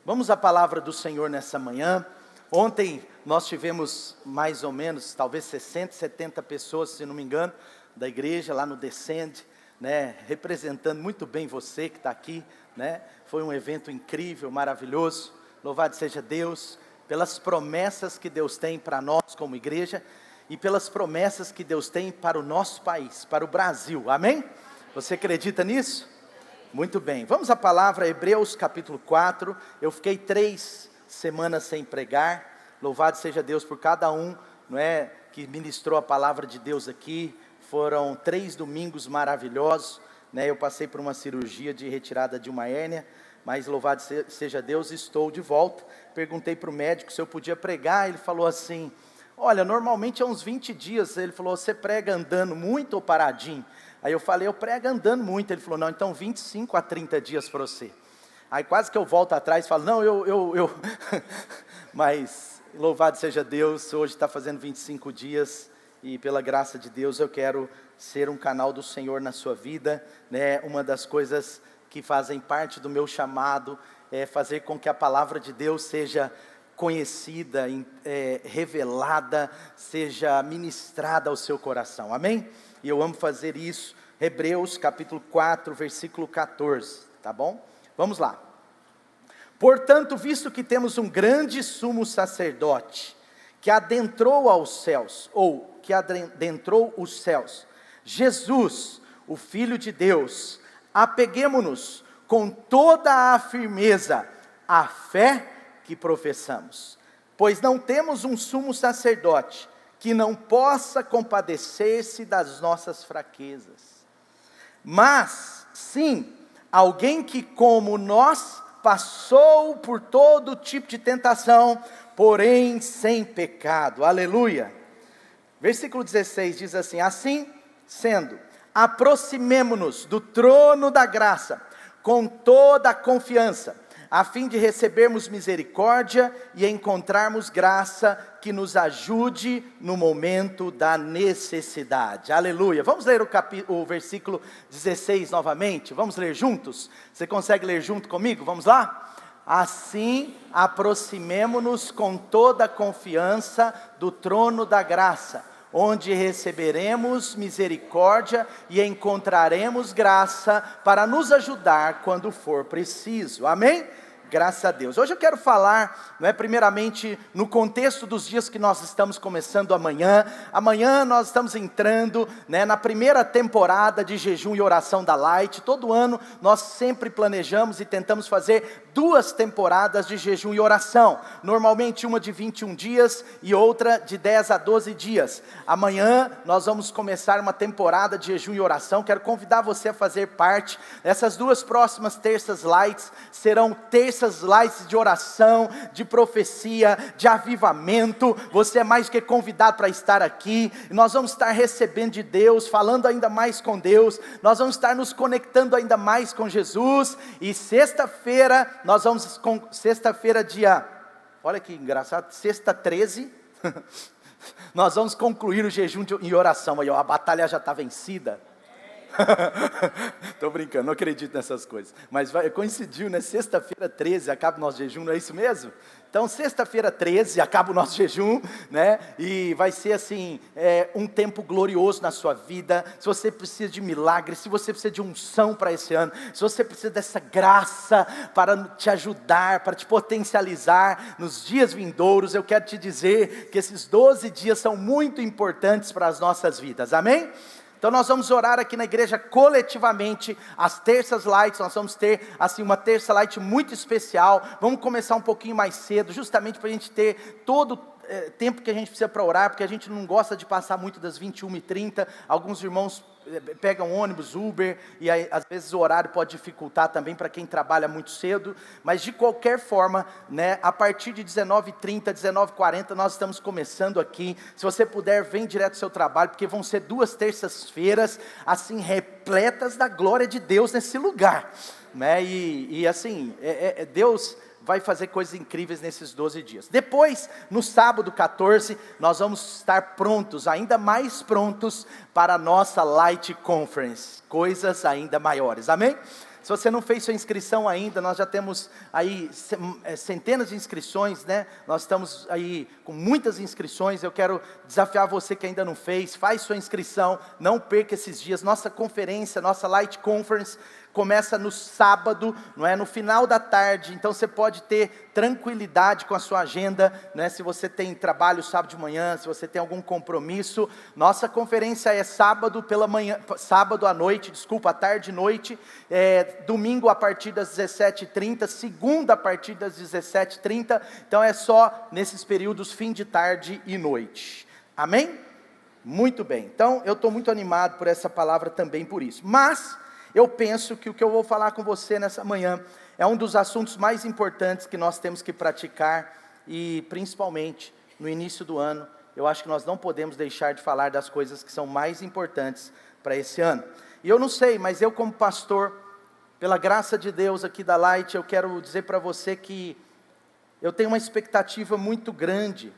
Vamos à palavra do Senhor nessa manhã. Ontem nós tivemos mais ou menos, talvez 60, 70 pessoas, se não me engano, da igreja lá no Descende, né, representando muito bem você que está aqui, né? Foi um evento incrível, maravilhoso. Louvado seja Deus pelas promessas que Deus tem para nós como igreja e pelas promessas que Deus tem para o nosso país, para o Brasil. Amém? Você acredita nisso? Muito bem, vamos à palavra, Hebreus capítulo 4, eu fiquei 3 semanas sem pregar, louvado seja Deus por cada um, não é, que ministrou a palavra de Deus aqui, foram 3 domingos maravilhosos, né, eu passei por uma cirurgia de retirada de uma hérnia, mas louvado seja Deus, estou de volta. Perguntei para o médico se eu podia pregar, ele falou assim, olha, normalmente é uns 20 dias, ele falou, você prega andando muito ou paradinho? Aí eu falei, eu prego andando muito. Ele falou, não, então 25 a 30 dias para você. Aí quase que eu volto atrás e falo, não, mas louvado seja Deus, hoje está fazendo 25 dias e pela graça de Deus eu quero ser um canal do Senhor na sua vida, né? Uma das coisas que fazem parte do meu chamado é fazer com que a palavra de Deus seja conhecida, revelada, seja ministrada ao seu coração, amém? E eu amo fazer isso. Hebreus capítulo 4, versículo 14, tá bom? Vamos lá. Portanto, visto que temos um grande sumo sacerdote, que adentrou aos céus, ou que adentrou os céus, Jesus, o Filho de Deus, apeguemo-nos com toda a firmeza à fé que professamos, pois não temos um sumo sacerdote que não possa compadecer-se das nossas fraquezas, mas sim, alguém que como nós passou por todo tipo de tentação, porém sem pecado, aleluia. Versículo 16 diz assim, assim sendo, aproximemo-nos do trono da graça, com toda a confiança, a fim de recebermos misericórdia e encontrarmos graça que nos ajude no momento da necessidade. Aleluia. Vamos ler o versículo 16 novamente? Vamos ler juntos? Você consegue ler junto comigo? Vamos lá? Assim, aproximemo-nos com toda a confiança do trono da graça, onde receberemos misericórdia e encontraremos graça para nos ajudar quando for preciso. Amém? Graças a Deus. Hoje eu quero falar, primeiramente no contexto dos dias que nós estamos começando amanhã. Amanhã nós estamos entrando, na primeira temporada de jejum e oração da Light. Todo ano nós sempre planejamos e tentamos fazer 2 temporadas de jejum e oração. Normalmente uma de 21 dias e outra de 10 a 12 dias. Amanhã nós vamos começar uma temporada de jejum e oração. Quero convidar você a fazer parte. Essas 2 próximas terças Lights serão terças lives de oração, de profecia, de avivamento. Você é mais que convidado para estar aqui. Nós vamos estar recebendo de Deus, falando ainda mais com Deus. Nós vamos estar nos conectando ainda mais com Jesus. E sexta-feira, nós vamos com sexta-feira dia, olha que engraçado, sexta 13, nós vamos concluir o jejum e oração. Aí, a batalha já está vencida. Estou brincando, não acredito nessas coisas, mas coincidiu, sexta-feira 13 acaba o nosso jejum, não é isso mesmo? Então sexta-feira 13 acaba o nosso jejum, e vai ser assim, um tempo glorioso na sua vida. Se você precisa de milagre, se você precisa de unção para esse ano, se você precisa dessa graça para te ajudar, para te potencializar nos dias vindouros, eu quero te dizer que esses 12 dias são muito importantes para as nossas vidas, amém? Então nós vamos orar aqui na igreja coletivamente, as terças lights, nós vamos ter assim uma terça light muito especial. Vamos começar um pouquinho mais cedo, justamente para a gente ter todo tempo que a gente precisa para orar, porque a gente não gosta de passar muito das 21h30, alguns irmãos pegam ônibus, Uber, e aí, às vezes o horário pode dificultar também para quem trabalha muito cedo, mas de qualquer forma, a partir de 19h30, 19h40, nós estamos começando aqui. Se você puder, vem direto ao seu trabalho, porque vão ser 2 terças-feiras, assim, repletas da glória de Deus nesse lugar, e assim, Deus vai fazer coisas incríveis nesses 12 dias. Depois, no sábado 14, nós vamos estar prontos, ainda mais prontos, para a nossa Light Conference, coisas ainda maiores, amém? Se você não fez sua inscrição ainda, nós já temos aí centenas de inscrições, né? Nós estamos aí com muitas inscrições. Eu quero desafiar você que ainda não fez, faz sua inscrição, não perca esses dias. Nossa conferência, nossa Light Conference, começa no sábado, não é? No final da tarde, então você pode ter tranquilidade com a sua agenda, né? Se você tem trabalho sábado de manhã, se você tem algum compromisso, nossa conferência é sábado pela manhã, sábado à noite, desculpa, à tarde e noite, domingo a partir das 17h30, segunda a partir das 17h30, então é só nesses períodos fim de tarde e noite, amém? Muito bem, então eu estou muito animado por essa palavra também por isso, mas eu penso que o que eu vou falar com você nessa manhã é um dos assuntos mais importantes que nós temos que praticar, e principalmente no início do ano, eu acho que nós não podemos deixar de falar das coisas que são mais importantes para esse ano. E eu não sei, mas eu como pastor, pela graça de Deus aqui da Light, eu quero dizer para você que eu tenho uma expectativa muito grande,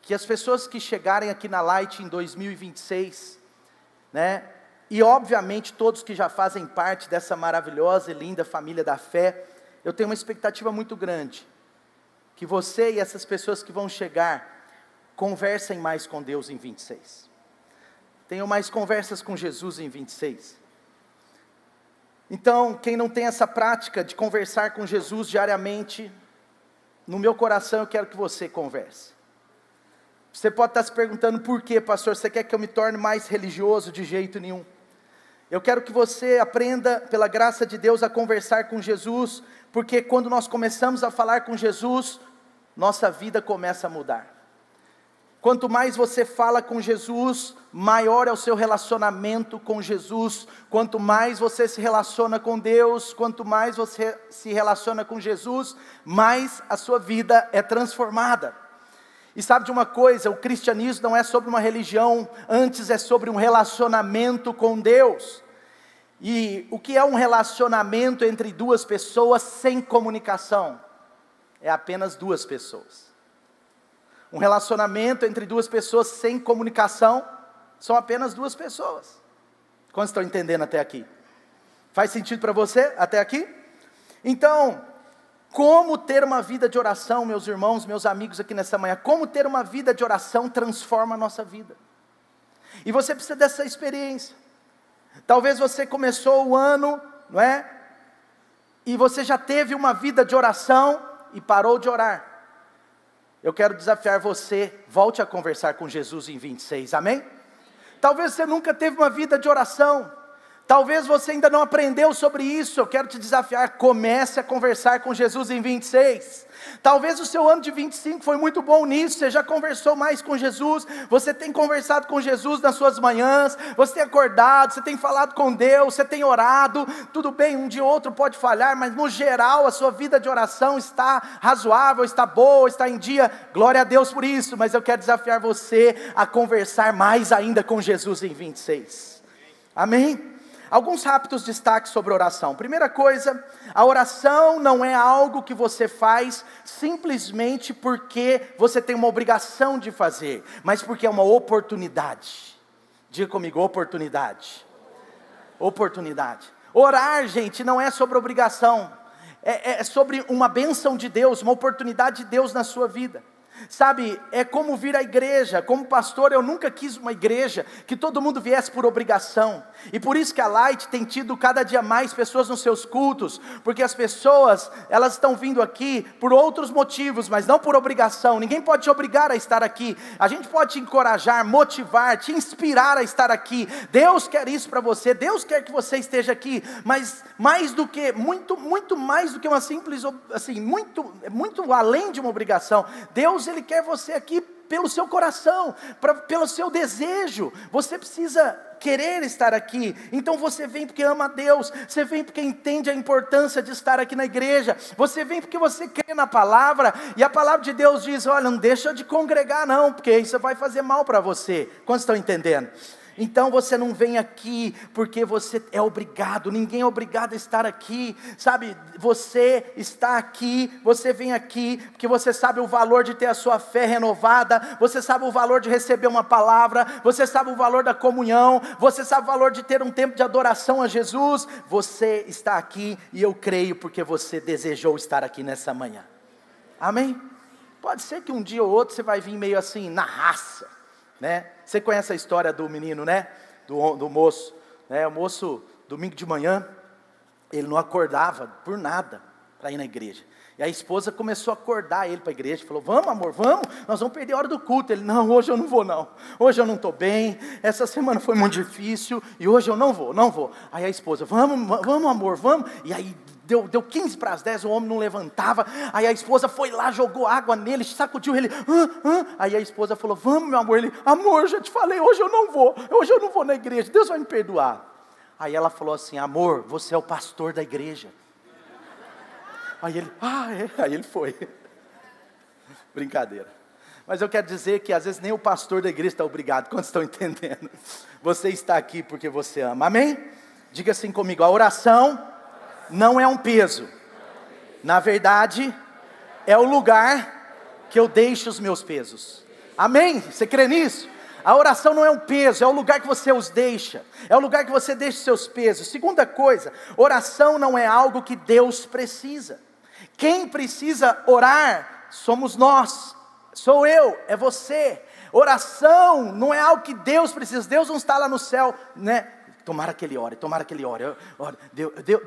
que as pessoas que chegarem aqui na Light em 2026, né, e obviamente todos que já fazem parte dessa maravilhosa e linda família da fé, eu tenho uma expectativa muito grande, que você e essas pessoas que vão chegar, conversem mais com Deus em 26, tenham mais conversas com Jesus em 26, então quem não tem essa prática de conversar com Jesus diariamente, no meu coração eu quero que você converse. Você pode estar se perguntando, por quê, pastor? Você quer que eu me torne mais religioso? De jeito nenhum. Eu quero que você aprenda, pela graça de Deus, a conversar com Jesus, porque quando nós começamos a falar com Jesus, nossa vida começa a mudar. Quanto mais você fala com Jesus, maior é o seu relacionamento com Jesus. Quanto mais você se relaciona com Deus, quanto mais você se relaciona com Jesus, mais a sua vida é transformada. E sabe de uma coisa, o cristianismo não é sobre uma religião, antes é sobre um relacionamento com Deus. E o que é um relacionamento entre duas pessoas sem comunicação? É apenas duas pessoas. Um relacionamento entre duas pessoas sem comunicação, são apenas duas pessoas. Quantos estão entendendo até aqui? Faz sentido para você até aqui? Então, como ter uma vida de oração, meus irmãos, meus amigos aqui nessa manhã, como ter uma vida de oração transforma a nossa vida. E você precisa dessa experiência. Talvez você começou o ano, não é? E você já teve uma vida de oração e parou de orar. Eu quero desafiar você, volte a conversar com Jesus em 26, amém? Talvez você nunca teve uma vida de oração. Talvez você ainda não aprendeu sobre isso, eu quero te desafiar, comece a conversar com Jesus em 26, talvez o seu ano de 25 foi muito bom nisso, você já conversou mais com Jesus, você tem conversado com Jesus nas suas manhãs, você tem acordado, você tem falado com Deus, você tem orado, tudo bem, um dia ou outro pode falhar, mas no geral a sua vida de oração está razoável, está boa, está em dia, glória a Deus por isso, mas eu quero desafiar você a conversar mais ainda com Jesus em 26, amém? Alguns rápidos destaques sobre oração. Primeira coisa, a oração não é algo que você faz simplesmente porque você tem uma obrigação de fazer, mas porque é uma oportunidade. Diga comigo, oportunidade. Oportunidade. Orar, gente, não é sobre obrigação, é sobre uma bênção de Deus, uma oportunidade de Deus na sua vida. Sabe, é como vir à igreja. Como pastor eu nunca quis uma igreja que todo mundo viesse por obrigação, e por isso que a Light tem tido cada dia mais pessoas nos seus cultos, porque as pessoas, elas estão vindo aqui por outros motivos, mas não por obrigação. Ninguém pode te obrigar a estar aqui, a gente pode te encorajar, motivar, te inspirar a estar aqui. Deus quer isso para você, Deus quer que você esteja aqui, mas mais do que, muito mais do que uma simples, assim, muito além de uma obrigação, Deus Ele quer você aqui pelo seu coração, pelo seu desejo. Você precisa querer estar aqui. Então você vem porque ama a Deus, você vem porque entende a importância de estar aqui na igreja, você vem porque você crê na palavra, e a palavra de Deus diz, olha, não deixa de congregar não, porque isso vai fazer mal para você. Quantos estão entendendo? Então você não vem aqui porque você é obrigado, ninguém é obrigado a estar aqui, sabe? Você está aqui, você vem aqui porque você sabe o valor de ter a sua fé renovada, você sabe o valor de receber uma palavra, você sabe o valor da comunhão, você sabe o valor de ter um tempo de adoração a Jesus. Você está aqui e eu creio porque você desejou estar aqui nessa manhã, amém? Pode ser que um dia ou outro você vai vir meio assim, na raça, né? Você conhece a história do menino, né? Do moço, né? O moço, domingo de manhã, ele não acordava por nada para ir na igreja. E a esposa começou a acordar ele para a igreja, falou: vamos amor, vamos, nós vamos perder a hora do culto. Ele: não, hoje eu não vou não, hoje eu não estou bem, essa semana foi muito difícil, e hoje eu não vou. Aí a esposa: vamos amor, vamos. E aí deu 15 para as 10, o homem não levantava. Aí a esposa foi lá, jogou água nele, sacudiu ele. Aí a esposa falou: vamos meu amor. Ele: amor, já te falei, hoje eu não vou na igreja, Deus vai me perdoar. Aí ela falou assim: amor, você é o pastor da igreja. Aí ele: é. Aí ele foi. Brincadeira. Mas eu quero dizer que às vezes nem o pastor da igreja está obrigado. Quantos estão entendendo? Você está aqui porque você ama, amém? Diga assim comigo: a oração não é um peso, na verdade é o lugar que eu deixo os meus pesos, amém? Você crê nisso? A oração não é um peso, é o lugar que você os deixa, é o lugar que você deixa os seus pesos. Segunda coisa, oração não é algo que Deus precisa. Quem precisa orar somos nós, sou eu, é você. Oração não é algo que Deus precisa. Deus não está lá no céu, né? Tomara que ele ore.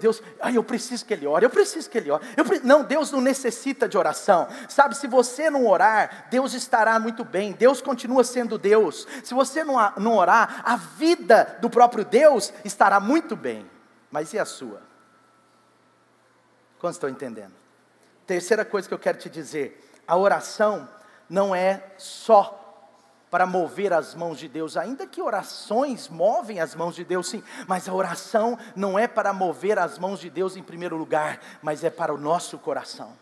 Deus, eu preciso que ele ore. Não, Deus não necessita de oração, sabe? Se você não orar, Deus estará muito bem. Deus continua sendo Deus. Se você não orar, a vida do próprio Deus estará muito bem. Mas e a sua? Quantos estão entendendo? Terceira coisa que eu quero te dizer: a oração não é só para mover as mãos de Deus, ainda que orações movem as mãos de Deus, sim, mas a oração não é para mover as mãos de Deus em primeiro lugar, mas é para o nosso coração.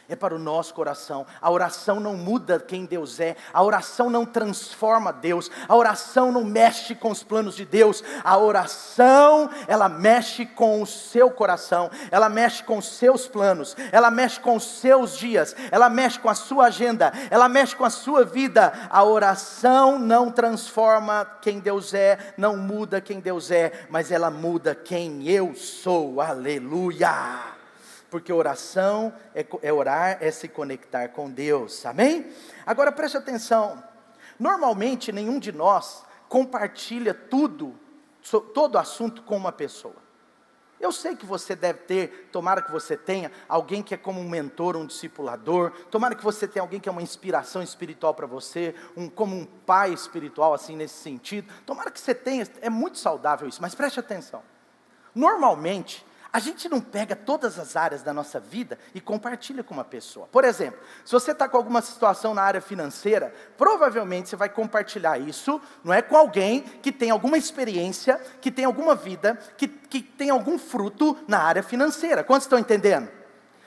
É para o nosso coração. A oração não muda quem Deus é, a oração não transforma Deus, a oração não mexe com os planos de Deus, a oração, ela mexe com o seu coração, ela mexe com os seus planos, ela mexe com os seus dias, ela mexe com a sua agenda, ela mexe com a sua vida. A oração não transforma quem Deus é, não muda quem Deus é, mas ela muda quem eu sou, aleluia! Porque oração é orar, é se conectar com Deus, amém? Agora preste atenção, normalmente nenhum de nós compartilha todo assunto com uma pessoa. Eu sei que você deve ter, tomara que você tenha, alguém que é como um mentor, um discipulador, tomara que você tenha alguém que é uma inspiração espiritual para você, como um pai espiritual, assim nesse sentido, tomara que você tenha, é muito saudável isso, mas preste atenção, normalmente, a gente não pega todas as áreas da nossa vida e compartilha com uma pessoa. Por exemplo, se você está com alguma situação na área financeira, provavelmente você vai compartilhar isso, não é, com alguém que tem alguma experiência, que tem alguma vida, que tem algum fruto na área financeira. Quantos estão entendendo?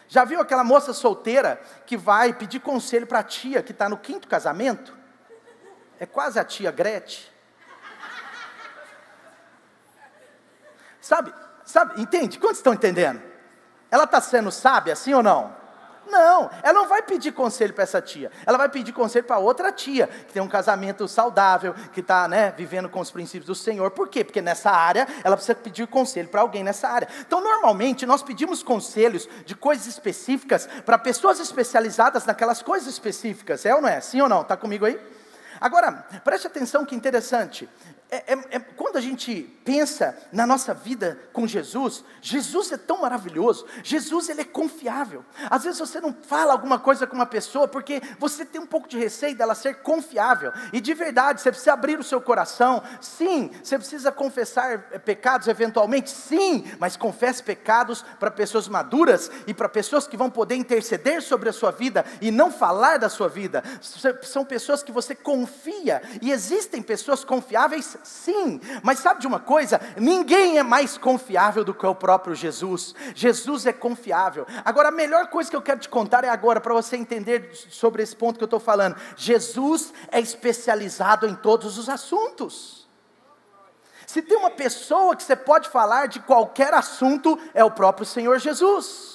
Já viu aquela moça solteira que vai pedir conselho para a tia que está no 5º casamento? É quase a tia Gretchen. Sabe, entende? Quantos estão entendendo? Ela está sendo sábia, sim ou não? Não, ela não vai pedir conselho para essa tia, ela vai pedir conselho para outra tia, que tem um casamento saudável, que está, vivendo com os princípios do Senhor. Por quê? Porque nessa área, ela precisa pedir conselho para alguém nessa área. Então, normalmente, nós pedimos conselhos de coisas específicas, para pessoas especializadas naquelas coisas específicas, é ou não é? Sim ou não? Está comigo aí? Agora, preste atenção que interessante, quando a gente pensa na nossa vida com Jesus, Jesus é tão maravilhoso, Jesus ele é confiável. Às vezes você não fala alguma coisa com uma pessoa, porque você tem um pouco de receio dela ser confiável, e de verdade, você precisa abrir o seu coração, sim, você precisa confessar pecados eventualmente, sim, mas confesse pecados para pessoas maduras, e para pessoas que vão poder interceder sobre a sua vida, e não falar da sua vida. São pessoas que você confia, e existem pessoas confiáveis, sim, mas sabe de uma coisa? Ninguém é mais confiável do que o próprio Jesus. Jesus é confiável. Agora, a melhor coisa que eu quero te contar é agora, para você entender sobre esse ponto que eu estou falando. Jesus é especializado em todos os assuntos. Se tem uma pessoa que você pode falar de qualquer assunto, é o próprio Senhor Jesus.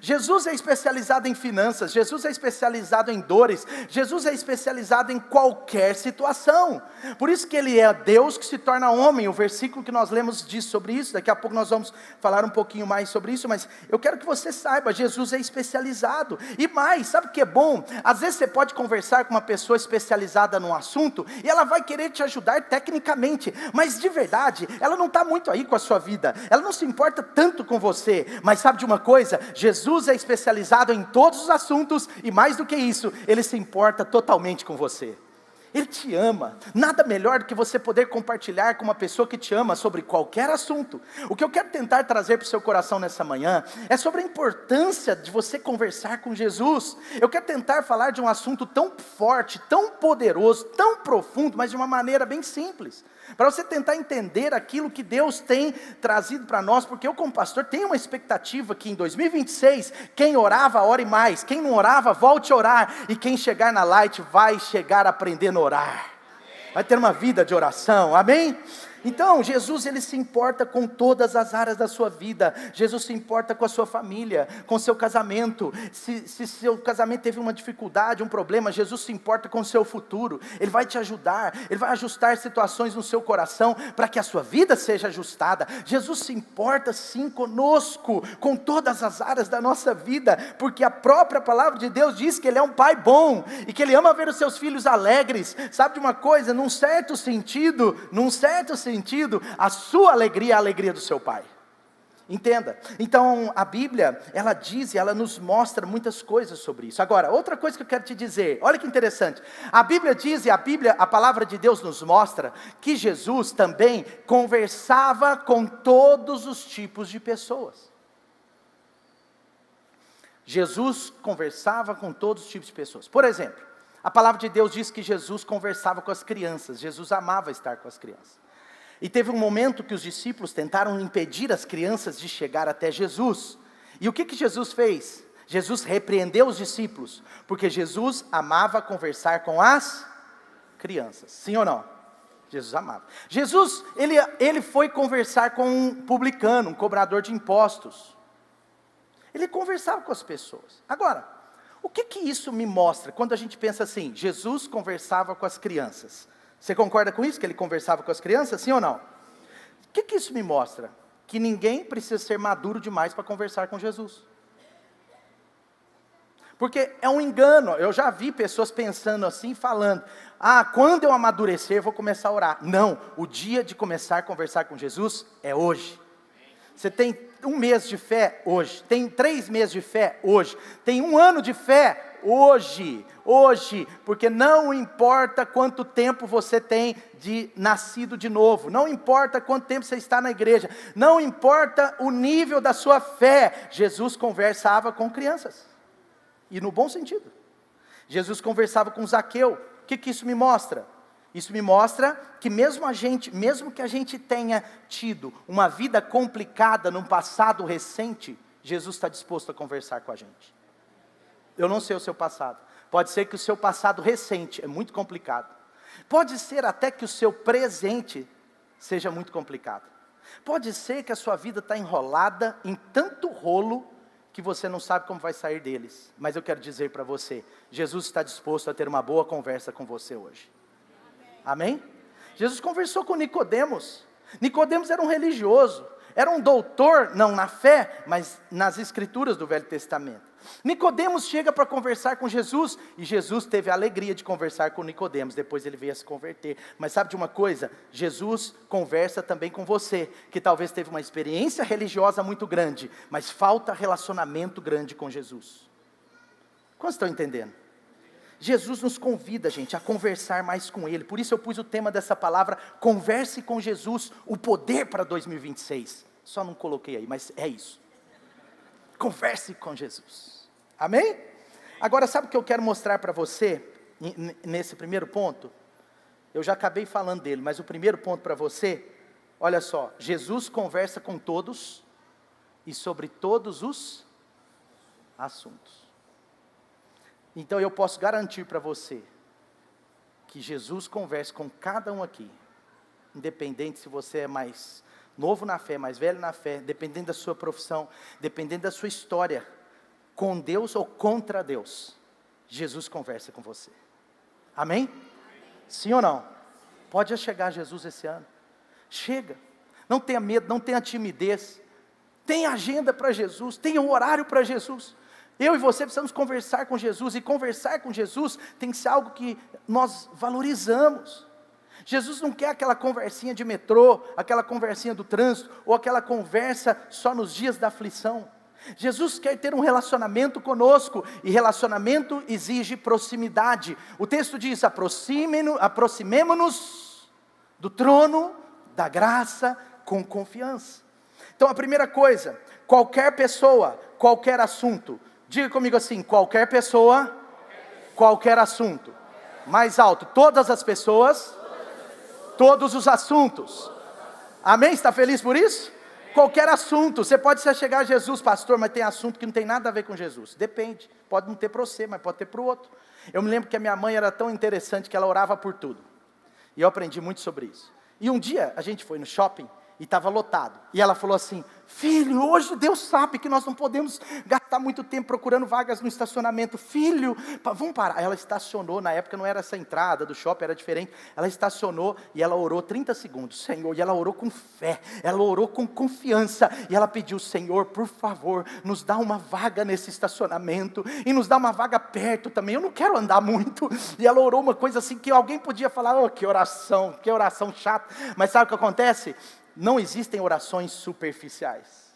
Jesus é especializado em finanças, Jesus é especializado em dores, Jesus é especializado em qualquer situação. Por isso que Ele é Deus que se torna homem. O versículo que nós lemos diz sobre isso. Daqui a pouco nós vamos falar um pouquinho mais sobre isso, mas eu quero que você saiba, Jesus é especializado. E mais, sabe o que é bom? Às vezes você pode conversar com uma pessoa especializada num assunto, e ela vai querer te ajudar tecnicamente, mas de verdade, ela não está muito aí com a sua vida, ela não se importa tanto com você. Mas sabe de uma coisa? Jesus é especializado em todos os assuntos, e mais do que isso, Ele se importa totalmente com você. Ele te ama. Nada melhor do que você poder compartilhar com uma pessoa que te ama sobre qualquer assunto. O que eu quero tentar trazer para o seu coração nessa manhã é sobre a importância de você conversar com Jesus. Eu quero tentar falar de um assunto tão forte, tão poderoso, tão profundo, mas de uma maneira bem simples, para você tentar entender aquilo que Deus tem trazido para nós, porque eu como pastor tenho uma expectativa que em 2026, quem orava, ore mais, quem não orava, volte a orar, e quem chegar na Light vai chegar aprendendo a orar, vai ter uma vida de oração, amém? Então, Jesus, Ele se importa com todas as áreas da sua vida. Jesus se importa com a sua família, com o seu casamento. Se seu casamento teve uma dificuldade, um problema, Jesus se importa com o seu futuro. Ele vai te ajudar, Ele vai ajustar situações no seu coração, para que a sua vida seja ajustada. Jesus se importa sim conosco, com todas as áreas da nossa vida, porque a própria palavra de Deus diz que Ele é um pai bom, e que Ele ama ver os seus filhos alegres. Sabe de uma coisa? Num certo sentido, a sua alegria é a alegria do seu pai. Entenda. Então a Bíblia, ela diz e ela nos mostra muitas coisas sobre isso. Agora, outra coisa que eu quero te dizer, olha que interessante. A Bíblia diz, e a palavra de Deus nos mostra, que Jesus também conversava com todos os tipos de pessoas. Jesus conversava com todos os tipos de pessoas. Por exemplo, a palavra de Deus diz que Jesus conversava com as crianças. Jesus amava estar com as crianças. E teve um momento que os discípulos tentaram impedir as crianças de chegar até Jesus. E o que Jesus fez? Jesus repreendeu os discípulos, porque Jesus amava conversar com as crianças. Sim ou não? Jesus amava. Jesus, ele foi conversar com um publicano, um cobrador de impostos. Ele conversava com as pessoas. Agora, o que isso me mostra quando a gente pensa assim, Jesus conversava com as crianças? Você concorda com isso, que Ele conversava com as crianças, sim ou não? O que isso me mostra? Que ninguém precisa ser maduro demais para conversar com Jesus. Porque é um engano. Eu já vi pessoas pensando assim, falando, quando eu amadurecer eu vou começar a orar. Não, o dia de começar a conversar com Jesus é hoje. Você tem 1 mês de fé hoje, tem 3 meses de fé hoje, tem 1 ano de fé hoje, porque não importa quanto tempo você tem de nascido de novo, não importa quanto tempo você está na igreja, não importa o nível da sua fé, Jesus conversava com crianças, e no bom sentido. Jesus conversava com Zaqueu. O que isso me mostra? Isso me mostra que mesmo que a gente tenha tido uma vida complicada num passado recente, Jesus está disposto a conversar com a gente. Eu não sei o seu passado. Pode ser que o seu passado recente é muito complicado. Pode ser até que o seu presente seja muito complicado. Pode ser que a sua vida está enrolada em tanto rolo que você não sabe como vai sair deles. Mas eu quero dizer para você, Jesus está disposto a ter uma boa conversa com você hoje. Amém? Jesus conversou com Nicodemos. Nicodemos era um religioso, era um doutor, não na fé, mas nas escrituras do Velho Testamento. Nicodemos chega para conversar com Jesus, e Jesus teve a alegria de conversar com Nicodemos, depois ele veio a se converter. Mas sabe de uma coisa? Jesus conversa também com você, que talvez teve uma experiência religiosa muito grande, mas falta relacionamento grande com Jesus. Quantos estão entendendo? Jesus nos convida, gente, a conversar mais com Ele. Por isso eu pus o tema dessa palavra, converse com Jesus, o poder para 2026. Só não coloquei aí, mas é isso. Converse com Jesus. Amém? Agora, sabe o que eu quero mostrar para você, nesse primeiro ponto? Eu já acabei falando dele, mas o primeiro ponto para você, olha só, Jesus conversa com todos, e sobre todos os assuntos. Então eu posso garantir para você, que Jesus conversa com cada um aqui, independente se você é mais novo na fé, mais velho na fé, dependendo da sua profissão, dependendo da sua história, com Deus ou contra Deus, Jesus conversa com você. Amém? Sim ou não? Pode chegar a Jesus esse ano. Chega. Não tenha medo, não tenha timidez. Tenha agenda para Jesus, tenha um horário para Jesus. Eu e você precisamos conversar com Jesus, e conversar com Jesus tem que ser algo que nós valorizamos. Jesus não quer aquela conversinha de metrô, aquela conversinha do trânsito, ou aquela conversa só nos dias da aflição. Jesus quer ter um relacionamento conosco, e relacionamento exige proximidade. O texto diz: aproximemo-nos do trono da graça com confiança. Então a primeira coisa, qualquer pessoa, qualquer assunto. Diga comigo assim: qualquer pessoa, qualquer assunto. Mais alto: todas as pessoas, todos os assuntos. Amém? Está feliz por isso? Qualquer assunto. Você pode se chegar a Jesus: pastor, mas tem assunto que não tem nada a ver com Jesus. Depende, pode não ter para você, mas pode ter para o outro. Eu me lembro que a minha mãe era tão interessante que ela orava por tudo, e eu aprendi muito sobre isso. E um dia a gente foi no shopping e estava lotado, e ela falou assim: filho, hoje Deus sabe que nós não podemos gastar muito tempo procurando vagas no estacionamento. Filho, vamos parar. Ela estacionou, na época não era essa entrada do shopping, era diferente. Ela estacionou e ela orou 30 segundos, Senhor, e ela orou com fé, ela orou com confiança, e ela pediu: Senhor, por favor, nos dá uma vaga nesse estacionamento, e nos dá uma vaga perto também, eu não quero andar muito. E ela orou uma coisa assim, que alguém podia falar: oh, que oração chata. Mas sabe o que acontece? Não existem orações superficiais.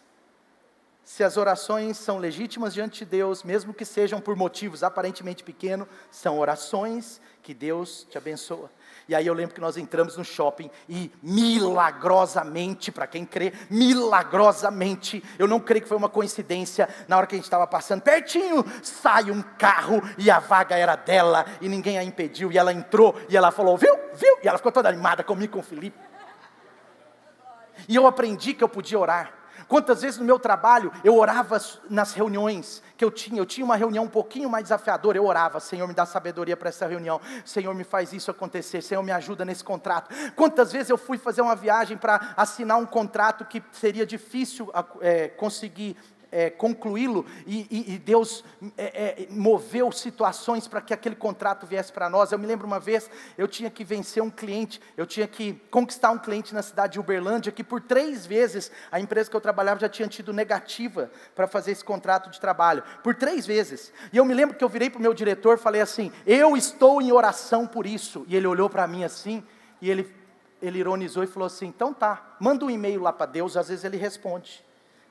Se as orações são legítimas diante de Deus, mesmo que sejam por motivos aparentemente pequenos, são orações que Deus te abençoa. E aí eu lembro que nós entramos no shopping e milagrosamente, para quem crê, milagrosamente, eu não creio que foi uma coincidência, na hora que a gente estava passando pertinho, sai um carro e a vaga era dela, e ninguém a impediu, e ela entrou, e ela falou: viu? E ela ficou toda animada comigo, com o Felipe. E eu aprendi que eu podia orar. Quantas vezes no meu trabalho eu orava nas reuniões que eu tinha uma reunião um pouquinho mais desafiadora, eu orava: Senhor, me dá sabedoria para essa reunião, Senhor, me faz isso acontecer, Senhor, me ajuda nesse contrato. Quantas vezes eu fui fazer uma viagem para assinar um contrato que seria difícil conseguir concluí-lo, e Deus moveu situações para que aquele contrato viesse para nós. Eu me lembro uma vez, eu tinha que vencer um cliente, eu tinha que conquistar um cliente na cidade de Uberlândia, que por 3 vezes, a empresa que eu trabalhava já tinha tido negativa para fazer esse contrato de trabalho, por 3 vezes, e eu me lembro que eu virei para o meu diretor, falei assim: eu estou em oração por isso, e ele olhou para mim assim, e ele ironizou e falou assim: então tá, manda um e-mail lá para Deus, às vezes ele responde.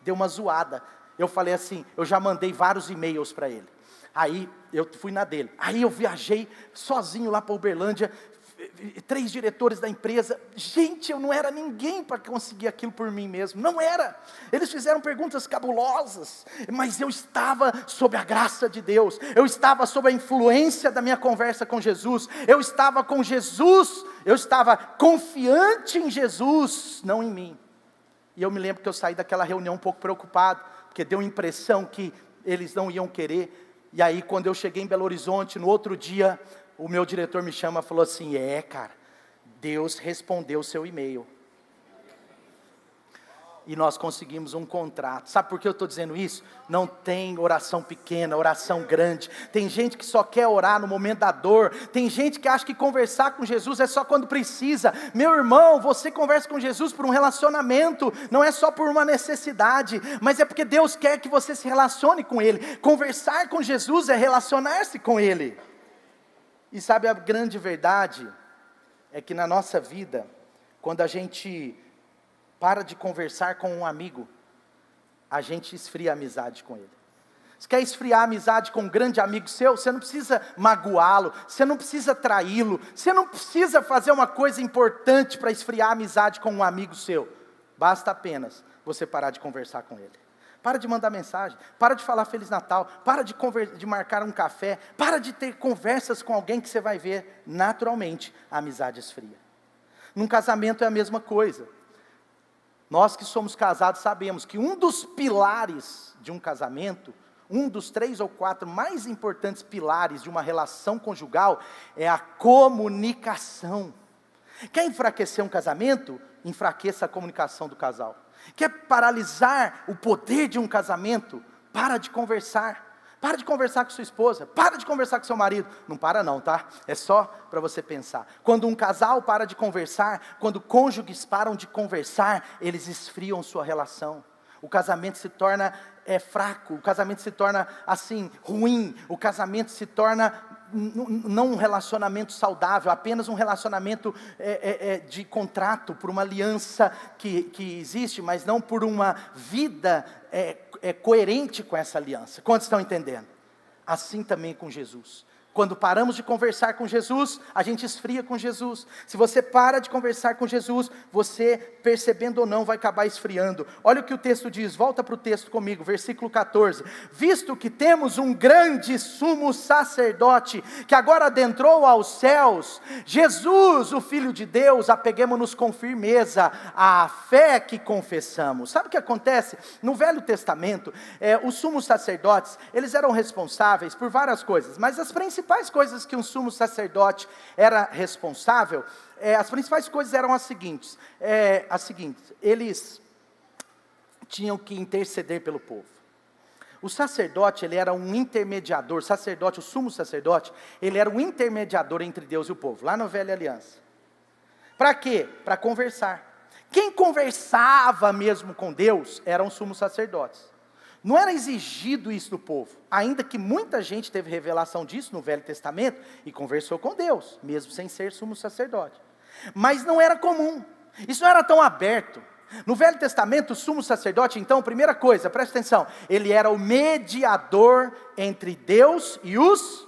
Deu uma zoada. Eu falei assim: eu já mandei vários e-mails para ele. Aí eu fui na dele. Aí eu viajei sozinho lá para Uberlândia, 3 diretores da empresa. Gente, eu não era ninguém para conseguir aquilo por mim mesmo. Não era. Eles fizeram perguntas cabulosas, mas eu estava sob a graça de Deus. Eu estava sob a influência da minha conversa com Jesus. Eu estava com Jesus. Eu estava confiante em Jesus, não em mim. E eu me lembro que eu saí daquela reunião um pouco preocupado, porque deu a impressão que eles não iam querer. E aí quando eu cheguei em Belo Horizonte, no outro dia, o meu diretor me chama e falou assim: cara, Deus respondeu o seu e-mail. E nós conseguimos um contrato. Sabe por que eu estou dizendo isso? Não tem oração pequena, oração grande. Tem gente que só quer orar no momento da dor. Tem gente que acha que conversar com Jesus é só quando precisa. Meu irmão, você conversa com Jesus por um relacionamento, não é só por uma necessidade, mas é porque Deus quer que você se relacione com Ele. Conversar com Jesus é relacionar-se com Ele. E sabe, a grande verdade é que na nossa vida, quando a gente para de conversar com um amigo, a gente esfria a amizade com ele. Você quer esfriar a amizade com um grande amigo seu? Você não precisa magoá-lo, você não precisa traí-lo, você não precisa fazer uma coisa importante para esfriar a amizade com um amigo seu. Basta apenas você parar de conversar com ele. Para de mandar mensagem, para de falar Feliz Natal, para de marcar um café, para de ter conversas com alguém que você vai ver, naturalmente, a amizade esfria. Num casamento é a mesma coisa. Nós que somos casados sabemos que um dos pilares de um casamento, um dos 3 ou 4 mais importantes pilares de uma relação conjugal é a comunicação. Quer enfraquecer um casamento? Enfraqueça a comunicação do casal. Quer paralisar o poder de um casamento? Para de conversar. Para de conversar com sua esposa. Para de conversar com seu marido. Não para não, tá? É só para você pensar. Quando um casal para de conversar, quando cônjuges param de conversar, eles esfriam sua relação. O casamento se torna fraco. O casamento se torna assim, ruim. O casamento se torna não um relacionamento saudável, apenas um relacionamento de contrato, por uma aliança que existe, mas não por uma vida coerente com essa aliança. Quantos estão entendendo? Assim também com Jesus. Quando paramos de conversar com Jesus, a gente esfria com Jesus. Se você para de conversar com Jesus, você, percebendo ou não, vai acabar esfriando. Olha o que o texto diz, volta para o texto comigo, versículo 14. Visto que temos um grande sumo sacerdote, que agora adentrou aos céus, Jesus, o Filho de Deus, apeguemo-nos com firmeza à fé que confessamos. Sabe o que acontece? No Velho Testamento, os sumos sacerdotes, eles eram responsáveis por várias coisas, mas as principais coisas que um sumo sacerdote era responsável, as principais coisas eram as seguintes, eles tinham que interceder pelo povo. O sacerdote, ele era um intermediador, o sumo sacerdote, ele era um intermediador entre Deus e o povo, lá na Velha Aliança. Para quê? Para conversar. Quem conversava mesmo com Deus eram os sumos sacerdotes. Não era exigido isso do povo, ainda que muita gente teve revelação disso no Velho Testamento e conversou com Deus, mesmo sem ser sumo sacerdote. Mas não era comum, isso não era tão aberto. No Velho Testamento, o sumo sacerdote, então, primeira coisa, presta atenção, ele era o mediador entre Deus e os...